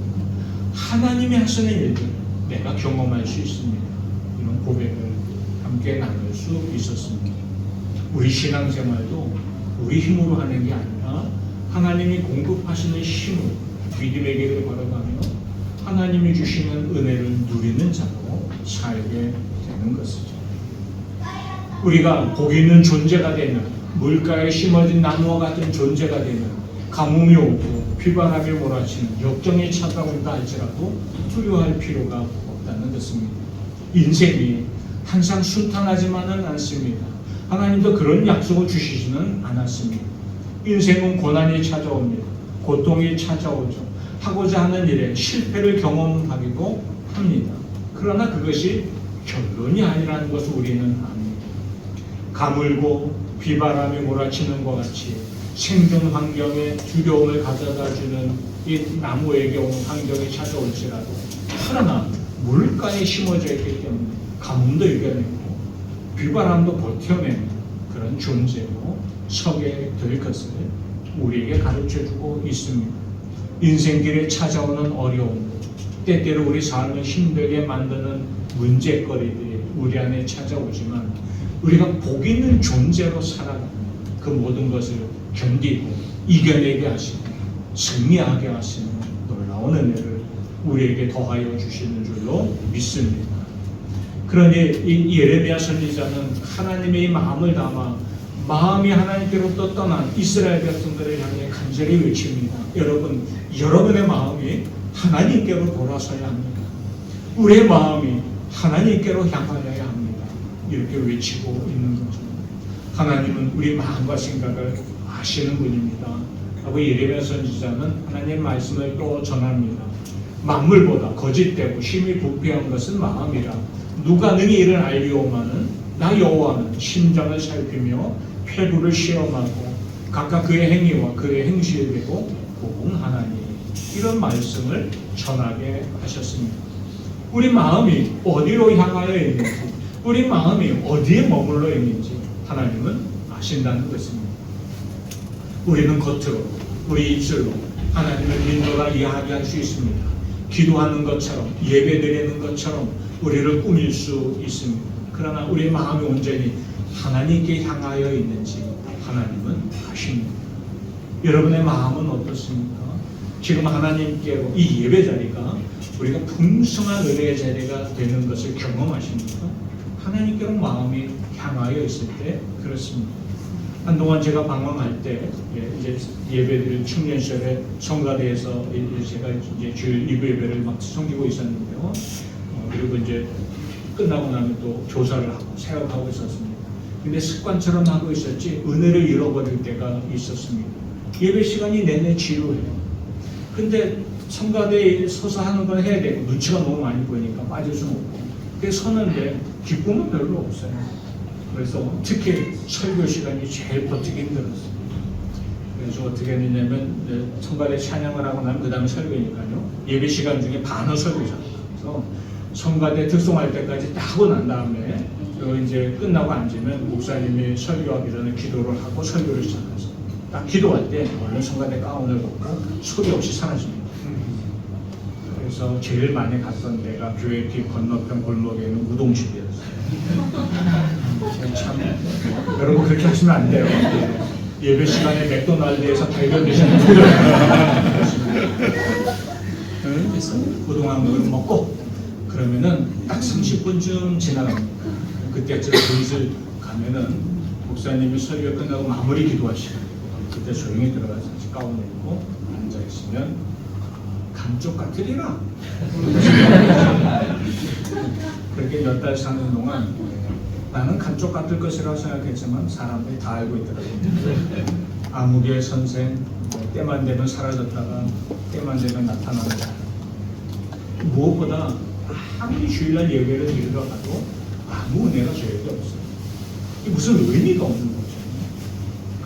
하나님이 하시는 일들 내가 경험할 수 있습니다. 이런 고백을 함께 나눌 수 있었습니다. 우리 신앙생활도 우리 힘으로 하는 게 아니라 하나님이 공급하시는 힘으로 믿음의 길을 걸어가며 하나님이 주시는 은혜를 누리는 자로 살게 되는 것이죠. 우리가 복 있는 존재가 되면 물가에 심어진 나무와 같은 존재가 되면 가뭄이 오고 비바람이 몰아치는 역경이 찾아온다 할지라도 두려워할 필요가 없다는 것입니다. 인생이 항상 순탄하지만은 않습니다. 하나님도 그런 약속을 주시지는 않았습니다. 인생은 고난이 찾아옵니다. 고통이 찾아오죠. 하고자 하는 일에 실패를 경험하기도 합니다. 그러나 그것이 결론이 아니라는 것을 우리는 압니다. 가물고 비바람이 몰아치는 것 같이 생존 환경에 두려움을 가져다주는 이 나무에게 온 환경이 찾아올지라도 그러나 물가에 심어져 있기 때문에 가뭄도 이겨내고 비바람도 버텨내는 그런 존재로 서게 될 것을 우리에게 가르쳐주고 있습니다. 인생길에 찾아오는 어려움, 때때로 우리 삶을 힘들게 만드는 문제거리들이 우리 안에 찾아오지만 우리가 복 있는 존재로 살아가는 그 모든 것을 견디고 이겨내게 하시고 승리하게 하시는 놀라운 은혜를 우리에게 더하여 주시는 줄로 믿습니다. 그러니 이 예레미야 선지자는 하나님의 마음을 담아 마음이 하나님께로부터 떠난 이스라엘 백성들을 향해 간절히 외칩니다. 여러분, 여러분의 마음이 하나님께로 돌아서야 합니다. 우리의 마음이 하나님께로 향하여야 합니다. 이렇게 외치고 있는 거죠. 하나님은 우리 마음과 생각을 아시는 분입니다. 하고 예레미야 선지자는 하나님의 말씀을 또 전합니다. 만물보다 거짓되고 힘이 부패한 것은 마음이라. 누가 능히 이를 알리오마는 나 여호와는 심장을 살피며 폐부를 시험하고 각각 그의 행위와 그의 행실에 대고 보응하나니. 이런 말씀을 전하게 하셨습니다. 우리 마음이 어디로 향하여 있는지, 우리 마음이 어디에 머물러 있는지 하나님은 아신다는 것입니다. 우리는 겉으로, 우리 입술로 하나님을 믿노라 이야기할 수 있습니다. 기도하는 것처럼, 예배드리는 것처럼 우리를 꾸밀 수 있습니다. 그러나 우리 마음이 온전히 하나님께 향하여 있는지 하나님은 아십니다. 여러분의 마음은 어떻습니까? 지금 하나님께로 이 예배 자리가 우리가 풍성한 은혜의 자리가 되는 것을 경험하십니까? 하나님께로 마음이 향하여 있을 때 그렇습니다. 한동안 제가 방황할 때 이제 예배드릴 청년 시절에 성가대에서 제가 이제 주일 2부 예배를 막 섬기고 있었는데요. 그리고 이제 끝나고 나면 또 조사를 하고 생각하고 있었습니다. 근데 습관처럼 하고 있었지 은혜를 잃어버릴 때가 있었습니다. 예배 시간이 내내 지루해요. 근데 성가대에 서서 하는 건 해야 되고 눈치가 너무 많이 보이니까 빠질 수는 없고 그래서 서는데 기쁨은 별로 없어요. 그래서 특히 설교 시간이 제일 버티기 힘들었어요. 그래서 어떻게 했냐면 성가대 찬양을 하고 나면 그 다음에 설교니까요. 예배 시간 중에 반은 설교잖아요. 그래서 성가대 특송할 때까지 딱 하고 난 다음에 이제 끝나고 앉으면 목사님이 설교하기 전에 기도를 하고 설교를 시작하죠. 딱 기도할 때 얼른 성가대 가운을 벗고 소리 없이 사라집니다. 그래서 제일 많이 갔던 데가 교회 뒤 건너편 골목에 있는 우동집이었어요. 참 여러분 그렇게 하시면 안 돼요. 예배 시간에 맥도날드에서 발견되시는 분들 그래서 우동함을 먹고 그러면은 딱 30분쯤 지나갑니다. 그때쯤 슬슬 가면은 목사님이 설교 끝나고 마무리 기도하시고 그때 조용히 들어가서 가운 입고 앉아 있으면 감쪽 같으리라. 그렇게 몇 달 사는 동안 나는 감쪽 같을 것이라고 생각했지만 사람들이 다 알고 있더라고요. 아무개 선생, 때만 되면 사라졌다가 때만 되면 나타나는 사람. 무엇보다 아무리 주일날 예배를 드리러 가도 아무 은혜가 저에게 없어요. 이게 무슨 의미가 없는 거죠.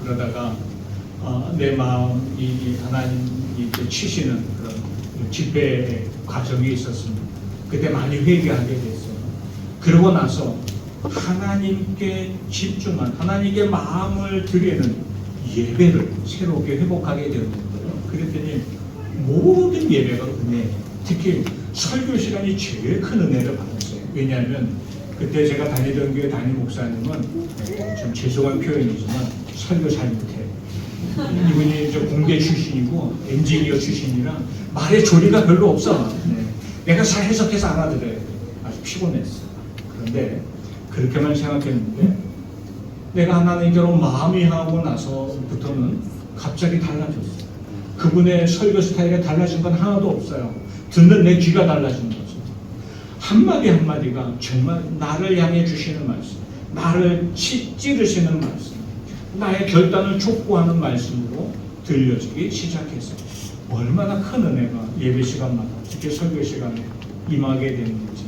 그러다가 내 마음이 하나님이 치시는 그런 집회의 과정이 있었습니다. 그때 많이 회개하게 됐어요. 그러고 나서 하나님께 집중한 하나님께 마음을 드리는 예배를 새롭게 회복하게 되었는데요. 그랬더니 모든 예배가 은혜예요. 특히 설교 시간이 제일 큰 은혜를 받았어요. 왜냐하면 그때 제가 다니던 교회 담임 목사님은 좀 죄송한 표현이지만 설교 잘 못해요. 이분이 저 공대 출신이고 엔지니어 출신이라 말에 조리가 별로 없어. 내가 잘 해석해서 알아들어야 돼. 아주 피곤했어. 그런데 그렇게만 생각했는데 내가 하나님께로 마음이 하고 나서부터는 갑자기 달라졌어요. 그분의 설교 스타일이 달라진 건 하나도 없어요. 듣는 내 귀가 달라진 거죠. 한마디 한마디가 정말 나를 향해 주시는 말씀, 나를 찌르시는 말씀, 나의 결단을 촉구하는 말씀으로 들려지기 시작했어요. 얼마나 큰 은혜가 예배 시간마다, 특히 설교 시간에 임하게 됐는지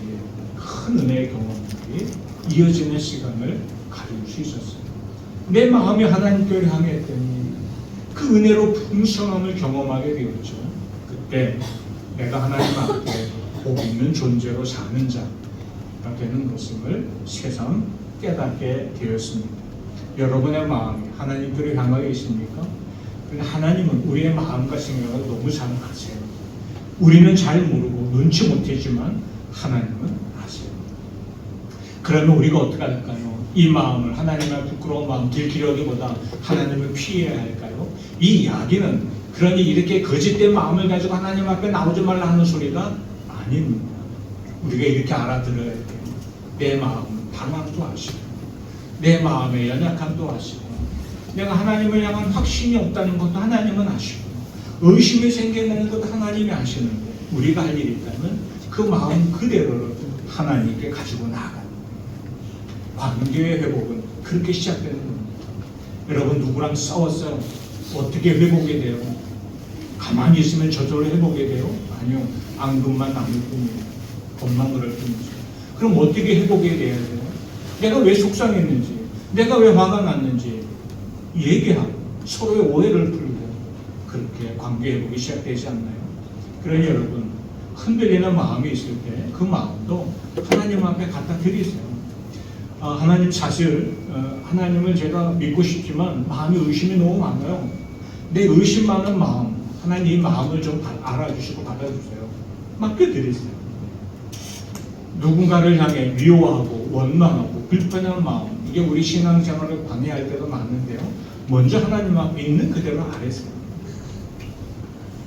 큰 은혜의 경험들이 이어지는 시간을 가질 수 있었어요. 내 마음이 하나님께로 향했더니 그 은혜로 풍성함을 경험하게 되었죠. 그때 내가 하나님 앞에 복 있는 존재로 사는 자가 되는 것임을 새삼 깨닫게 되었습니다. 여러분의 마음이 하나님께로 향하여 있습니까? 하나님은 우리의 마음과 생각을 너무 잘 아세요. 우리는 잘 모르고 눈치 못했지만 하나님은 아세요. 그러면 우리가 어떻게 할까요? 이 마음을 하나님의 부끄러운 마음 들키려기보다 하나님을 피해야 할까요? 이 이야기는 그러니 이렇게 거짓된 마음을 가지고 하나님 앞에 나오지 말라 하는 소리가 아닙니다. 우리가 이렇게 알아들어야 돼요. 내 마음 방황도 아시고 내 마음의 연약함도 아시고 내가 하나님을 향한 확신이 없다는 것도 하나님은 아시고 의심이 생기는 것도 하나님이 아시는데 우리가 할 일이 있다면 그 마음 그대로를 하나님께 가지고 나아가는 거예요. 관계의 회복은 그렇게 시작되는 겁니다. 여러분 누구랑 싸웠어요? 어떻게 회복이 돼요? 가만히 있으면 저절로 회복이 돼요? 아니요. 앙금만 남을 뿐이에요. 법만 그럴 뿐이죠. 그럼 어떻게 회복이 돼야 돼요? 내가 왜 속상했는지, 내가 왜 화가 났는지 얘기하고 서로의 오해를 풀고 그렇게 관계 회복이 시작되지 않나요? 그러니 여러분 흔들리는 마음이 있을 때 그 마음도 하나님 앞에 갖다 드리세요. 하나님 사실 하나님을 제가 믿고 싶지만 마음이 의심이 너무 많아요. 내 의심 많은 마음 하나님 이 마음을 좀 알아주시고 받아주세요. 맡겨드리세요. 누군가를 향해 미워하고 원망하고 불편한 마음 이게 우리 신앙생활을 방해할 때도 많은데요. 먼저 하나님 앞에 있는 그대로 아뢰세요.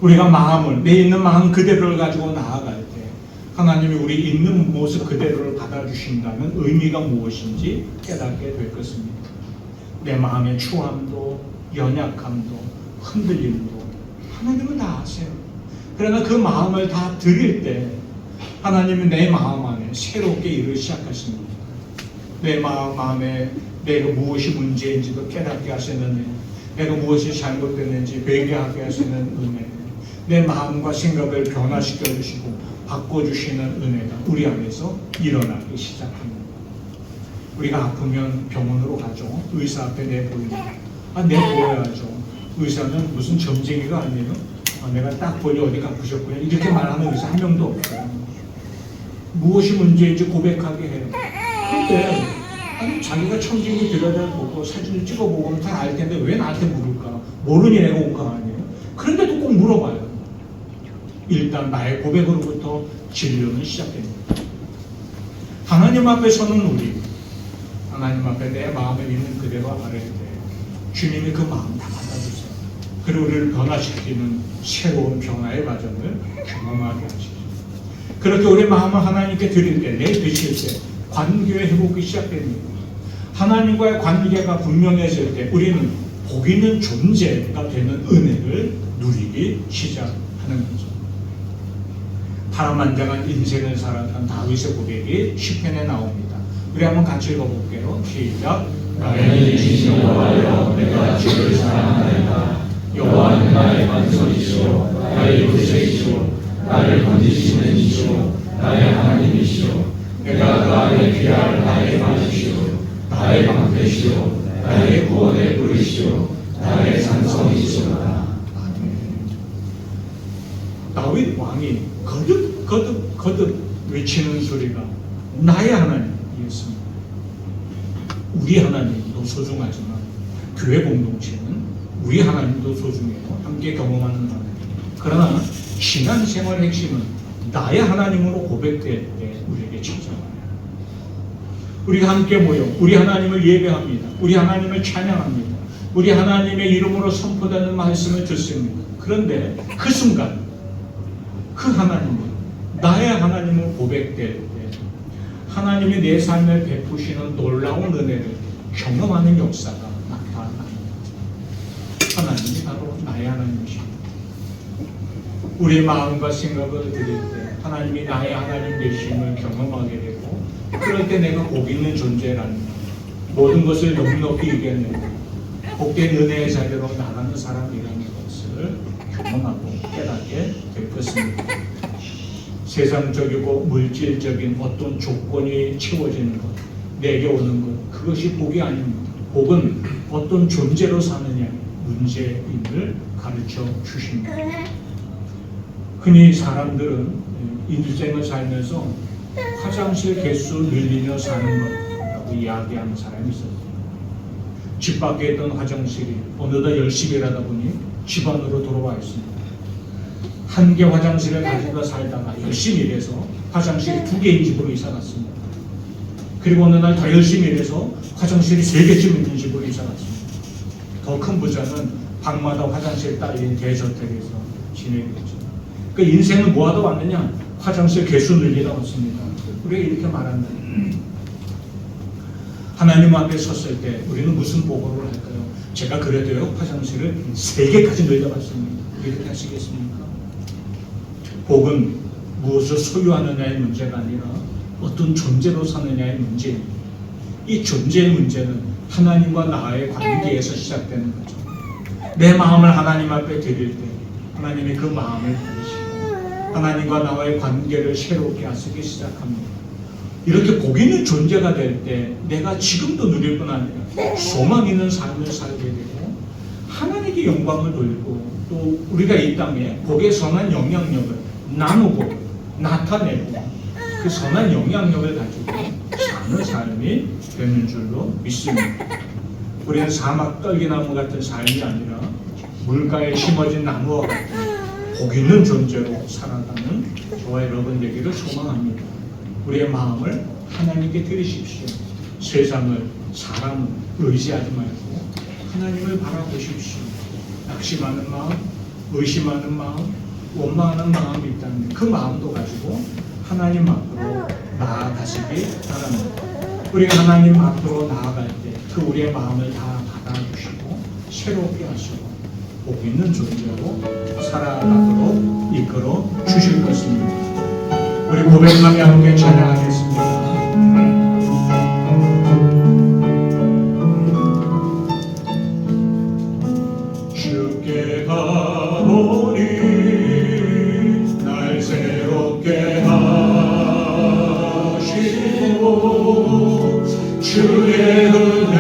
우리가 마음을 내 있는 마음 그대로를 가지고 나아갈 때 하나님이 우리 있는 모습 그대로를 받아주신다면 의미가 무엇인지 깨닫게 될 것입니다. 내 마음의 추함도 연약함도 흔들림도 하나님은 다 아세요. 그러나 그 마음을 다 드릴 때 하나님은 내 마음 안에 새롭게 일을 시작하십니다. 내 마음 안에 내가 무엇이 문제인지도 깨닫게 하시는 은혜, 내가 무엇이 잘못됐는지 회개하게 하시는 은혜, 내 마음과 생각을 변화시켜 주시고 바꿔주시는 은혜가 우리 안에서 일어나기 시작합니다. 우리가 아프면 병원으로 가죠. 의사 앞에 내보입니다. 내보여야죠. 의사는 무슨 점쟁이가 아니에요. 내가 딱 보니 어디가 아프셨구나 이렇게 말하는 의사 한 명도 없어요. 무엇이 문제인지 고백하게 해요. 근데 아니 자기가 청진기 들여다보고 사진을 찍어보고 다 알 텐데 왜 나한테 물을까? 모르니 내가 온 거 아니에요. 그런데도 꼭 물어봐요. 일단 나의 고백으로부터 진료는 시작됩니다. 하나님 앞에 서는 우리, 하나님 앞에 내 마음에 있는 그대로 아뢰되 주님이 그 마음 다 받아주세요. 그리고 우리를 변화시키는 새로운 변화의 과정을 경험하게 하시죠. 그렇게 우리 마음을 하나님께 드릴 때, 내드실 때 관계의 회복이 시작됩니다. 하나님과의 관계가 분명해질 때 우리는 복 있는 존재가 되는 은혜를 누리기 시작하는 거죠. 파란만장한 인생을 살았던 다윗의 고백이 시편에 나옵니다. 우리 한번 같이 읽어볼게요. 시작. 나의 진심 여호와여 내가 주를 사랑하나이다. 여호와는 나의 반석이시오 나의 요새이시오 나를 건지시는 이시오 나의 하나님이시오 내가 그 안에 피할 나의 방이시오 나의 방패시오 나의 구원의 뿌리시오 나의 산성이시오다. 다윗 왕이 거듭 외치는 소리가 나의 하나님이었습니다. 우리 하나님도 소중하지만 교회 공동체는 우리 하나님도 소중해요. 함께 경험하는 하나님. 그러나 신앙생활의 핵심은 나의 하나님으로 고백될 때 우리에게 찾아와요. 우리가 함께 모여 우리 하나님을 예배합니다. 우리 하나님을 찬양합니다. 우리 하나님의 이름으로 선포되는 말씀을 듣습니다. 그런데 그 순간 그 하나님이 나의 하나님을 고백될 때 하나님이 내 삶에 베푸시는 놀라운 은혜를 경험하는 역사가 나타납니다. 하나님이 바로 나의 하나님이십니다. 우리의 마음과 생각을 드릴 때 하나님이 나의 하나님 되심을 경험하게 되고 그럴 때 내가 복 있는 존재라는 모든 것을 넉넉히 이겨내고 복된 은혜의 자리로 나가는 사람이라는 것을 경험하고 깨닫게 될 것입니다. 세상적이고 물질적인 어떤 조건이 채워지는 것, 내게 오는 것, 그것이 복이 아닙니다. 복은 어떤 존재로 사느냐 문제임을 가르쳐 주십니다. 흔히 사람들은 인생을 살면서 화장실 개수 늘리며 사는 것이라고 이야기하는 사람이 있었어요. 집 밖에 있던 화장실이 어느덧 10시를 하다 보니 집 안으로 들어와 있습니다. 한 개 화장실을 가지고 살다가 열심히 일해서 화장실이 2개인 집으로 이사 갔습니다. 그리고 어느 날 더 열심히 일해서 화장실이 3개쯤 있는 집으로 이사 갔습니다. 더 큰 부자는 방마다 화장실 딸린 대저택에서 지내겠죠. 그 인생은 뭐하다 왔느냐? 화장실 개수 늘리다 왔습니다. 우리가 이렇게 말한다. 하나님 앞에 섰을 때 우리는 무슨 보고를 할까요? 제가 그래도요 화장실을 3개까지 늘려봤습니다. 이렇게 하시겠습니까? 복은 무엇을 소유하느냐의 문제가 아니라 어떤 존재로 사느냐의 문제입니다. 이 존재의 문제는 하나님과 나의 관계에서 시작되는 거죠. 내 마음을 하나님 앞에 드릴 때 하나님이 그 마음을 받으시고 하나님과 나와의 관계를 새롭게 하시기 시작합니다. 이렇게 복 있는 존재가 될 때 내가 지금도 누릴 뿐 아니라 소망 있는 삶을 살게 되고 하나님께 영광을 돌리고 또 우리가 이 땅에 복의 선한 영향력을 나누고 나타내고 그 선한 영향력을 가지고 사는 삶이 되는 줄로 믿습니다. 우리는 사막 떨기나무 같은 삶이 아니라 물가에 심어진 나무와 같은 복 있는 존재로 살아가는 저와 여러분 되기를 소망합니다. 우리의 마음을 하나님께 드리십시오. 세상을, 사람을 의지하지 말고 하나님을 바라보십시오. 낙심하는 마음, 의심하는 마음, 원망하는 마음이 있다면 그 마음도 가지고 하나님 앞으로 나아가시기 바랍니다. 우리가 하나님 앞으로 나아갈 때 그 우리의 마음을 다 받아주시고 새롭게 하시고 복 있는 존재로 살아가도록 이끌어 주실 것입니다. 우리 고백하며 함께 찬양하겠습니다. 주께 가오니 날 새롭게 하시고 주의 은혜를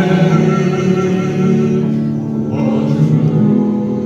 부어주시고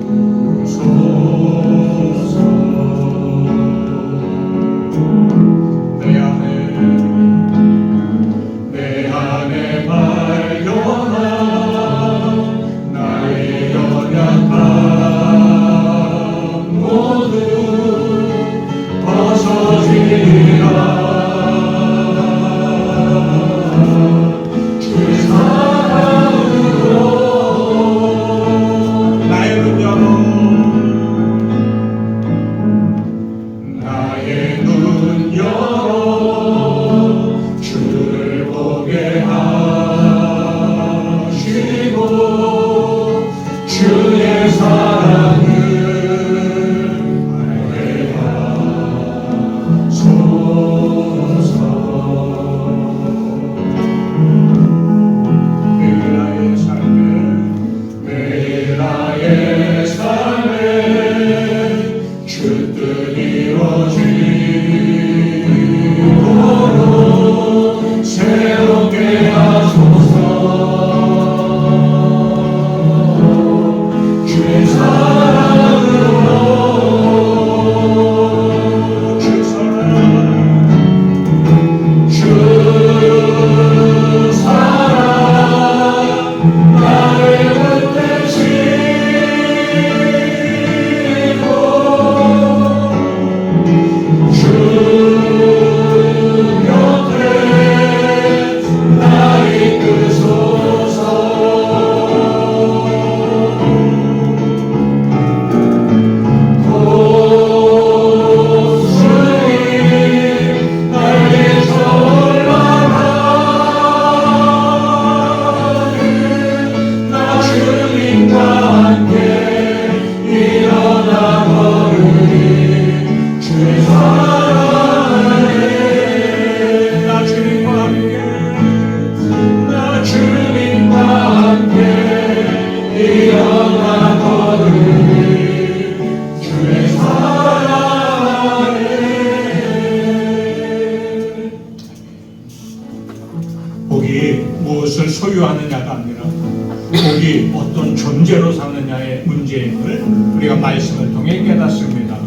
복이 어떤 존재로 사느냐의 문제임을 우리가 말씀을 통해 깨닫습니다.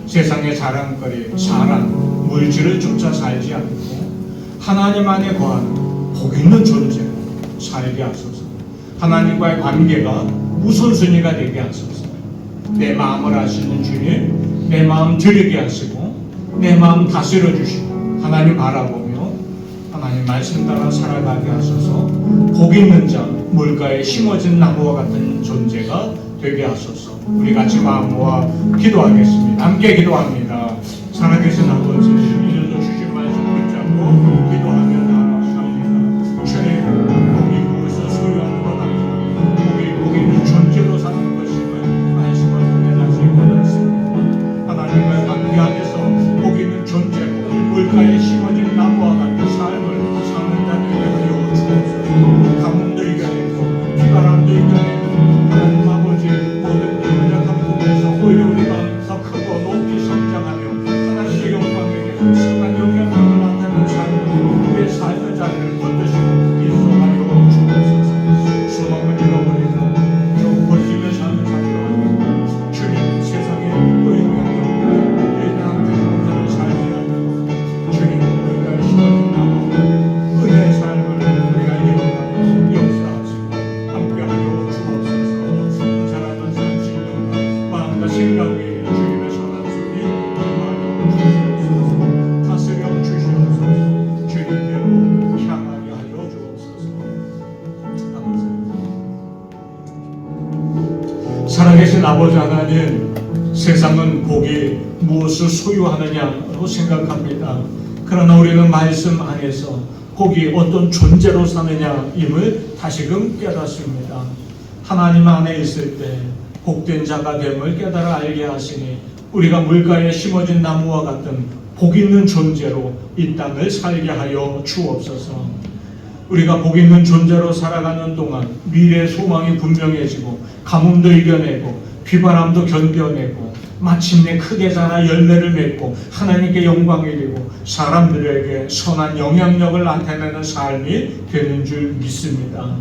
세상의 자랑거리, 사람, 물질을 쫓아 살지 않고 하나님 안에 거하는 복 있는 존재로 살게 하소서. 하나님과의 관계가 우선순위가 되게 하소서. 내 마음을 아시는 주님, 내 마음 드리게 하시고 내 마음 다스려 주시고 하나님 바라보며 하나님 말씀 따라 살아가게 하소서. 복 있는 자, 물가에 심어진 나무와 같은 존재가 되게 하소서. 우리 같이 마음 모아 기도하겠습니다. 함께 기도합니다. 살아계신 아버지, 이제도 주신 말씀 붙잡고 기도하며 나아갑니다. 주님, 복이 무엇을 소유하는 것 아니라 복이 있는 존재로 사는 것임을 말씀을 통해 다시 깨닫습니다. 하나님과의 관계 안에서 복 있는 존재로 물가에 심어진 나무와 같은 삶을 사는 자들에게 하여 주옵소서. 가뭄도 이겨내고 비바람도 이겨내고 하나님 아버지 모든 연약한 부분에서 오히려 우리가 더 크고 높이 성장하며 하나님의 영광에게 흡수한 영향력을 나타내는 삶을 우리의 삶의 자리를 붙드시고 인도하여 주옵소서. 소망을 잃어버리고 좀 버티며 사는 자리로 하여 주님 세상에 또 영향력을 예전한테 못하는 삶이 아니고 주님 우리가 심어진 나무 은혜의 삶을 우리가 이어가며 역사하시고 함께하여 주옵소서. 사랑하는 산신령과 마음과 생각 위에 주님의 선한 손이 임하여 주시옵소서. 다스려 주시옵소서. 주님께로 향하게 하여 주옵소서. 아버지, 살아계신 아버지 하나님, 세상은 복이 무엇을 소유하느냐로 생각합니다. 그러나 우리는 말씀 안에서 복이 어떤 존재로 사느냐임을 다시금 깨닫습니다. 하나님 안에 있을 때 복된 자가 됨을 깨달아 알게 하시니 우리가 물가에 심어진 나무와 같은 복 있는 존재로 이 땅을 살게 하여 주옵소서. 우리가 복 있는 존재로 살아가는 동안 미래의 소망이 분명해지고 가뭄도 이겨내고 비바람도 견뎌내고 마침내 크게 자라 열매를 맺고 하나님께 영광을 이루고 사람들에게 선한 영향력을 나타내는 삶이 되는 줄 믿습니다.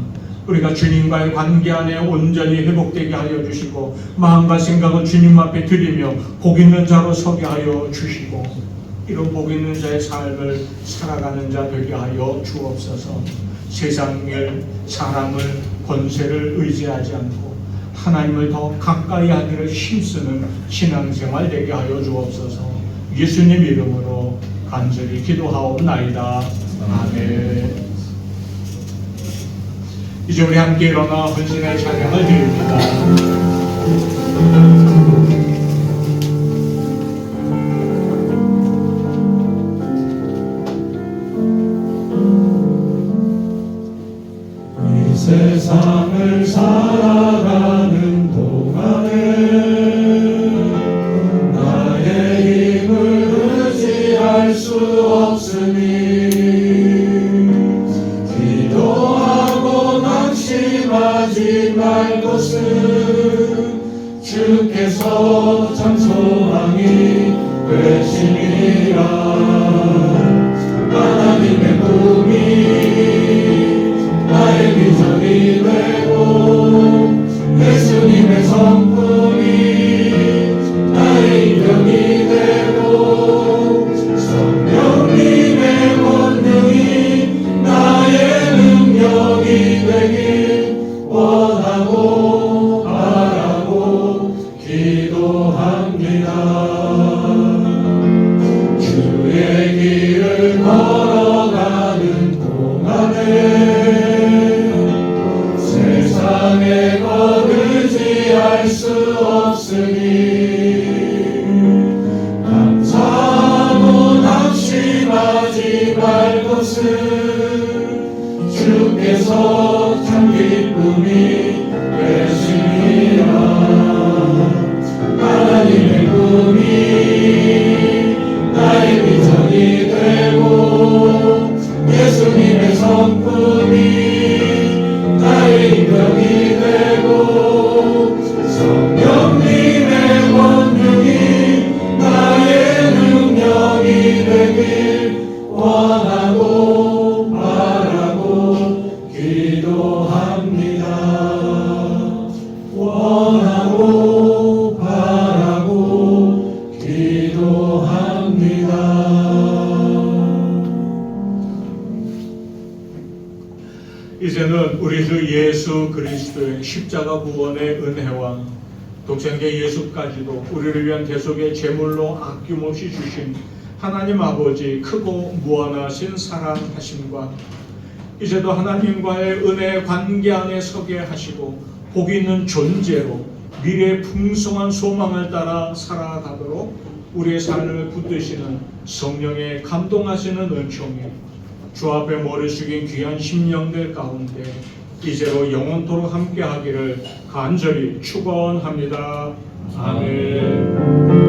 우리가 주님과의 관계 안에 온전히 회복되게 하여 주시고 마음과 생각을 주님 앞에 드리며 복 있는 자로 서게 하여 주시고 이런 복 있는 자의 삶을 살아가는 자 되게 하여 주옵소서. 세상을, 사람을, 권세를 의지하지 않고 하나님을 더 가까이 하기를 힘쓰는 신앙생활 되게 하여 주옵소서. 예수님 이름으로 간절히 기도하옵나이다. 아멘. 이제 우리 함께 일어나 헌신의 찬양을 드립니다. 이 세상을 살아가는 동안에 나의 힘을 의지할 수 없으니 기도하고 낙심하지 말 것은 주께서 참 소망이 되시니라. 하나님의 꿈이 나의 비전이 되고 예수님의 성품이 나의 인격이 되고 성령님의 권능이 나의 능력이 되길 원하고 바라고 기도합니다. 우리 주 예수 그리스도의 십자가 구원의 은혜와 독생자 예수까지도 우리를 위한 대속의 제물로 아낌없이 주신 하나님 아버지 크고 무한하신 사랑하심과 이제도 하나님과의 은혜 관계 안에 서게 하시고 복 있는 존재로 미래의 풍성한 소망을 따라 살아가도록 우리의 삶을 붙드시는 성령의 감동하시는 은총이 주 앞에 머리 숙인 귀한 심령들 가운데 이제로 영원토록 함께하기를 간절히 축원합니다. 아멘.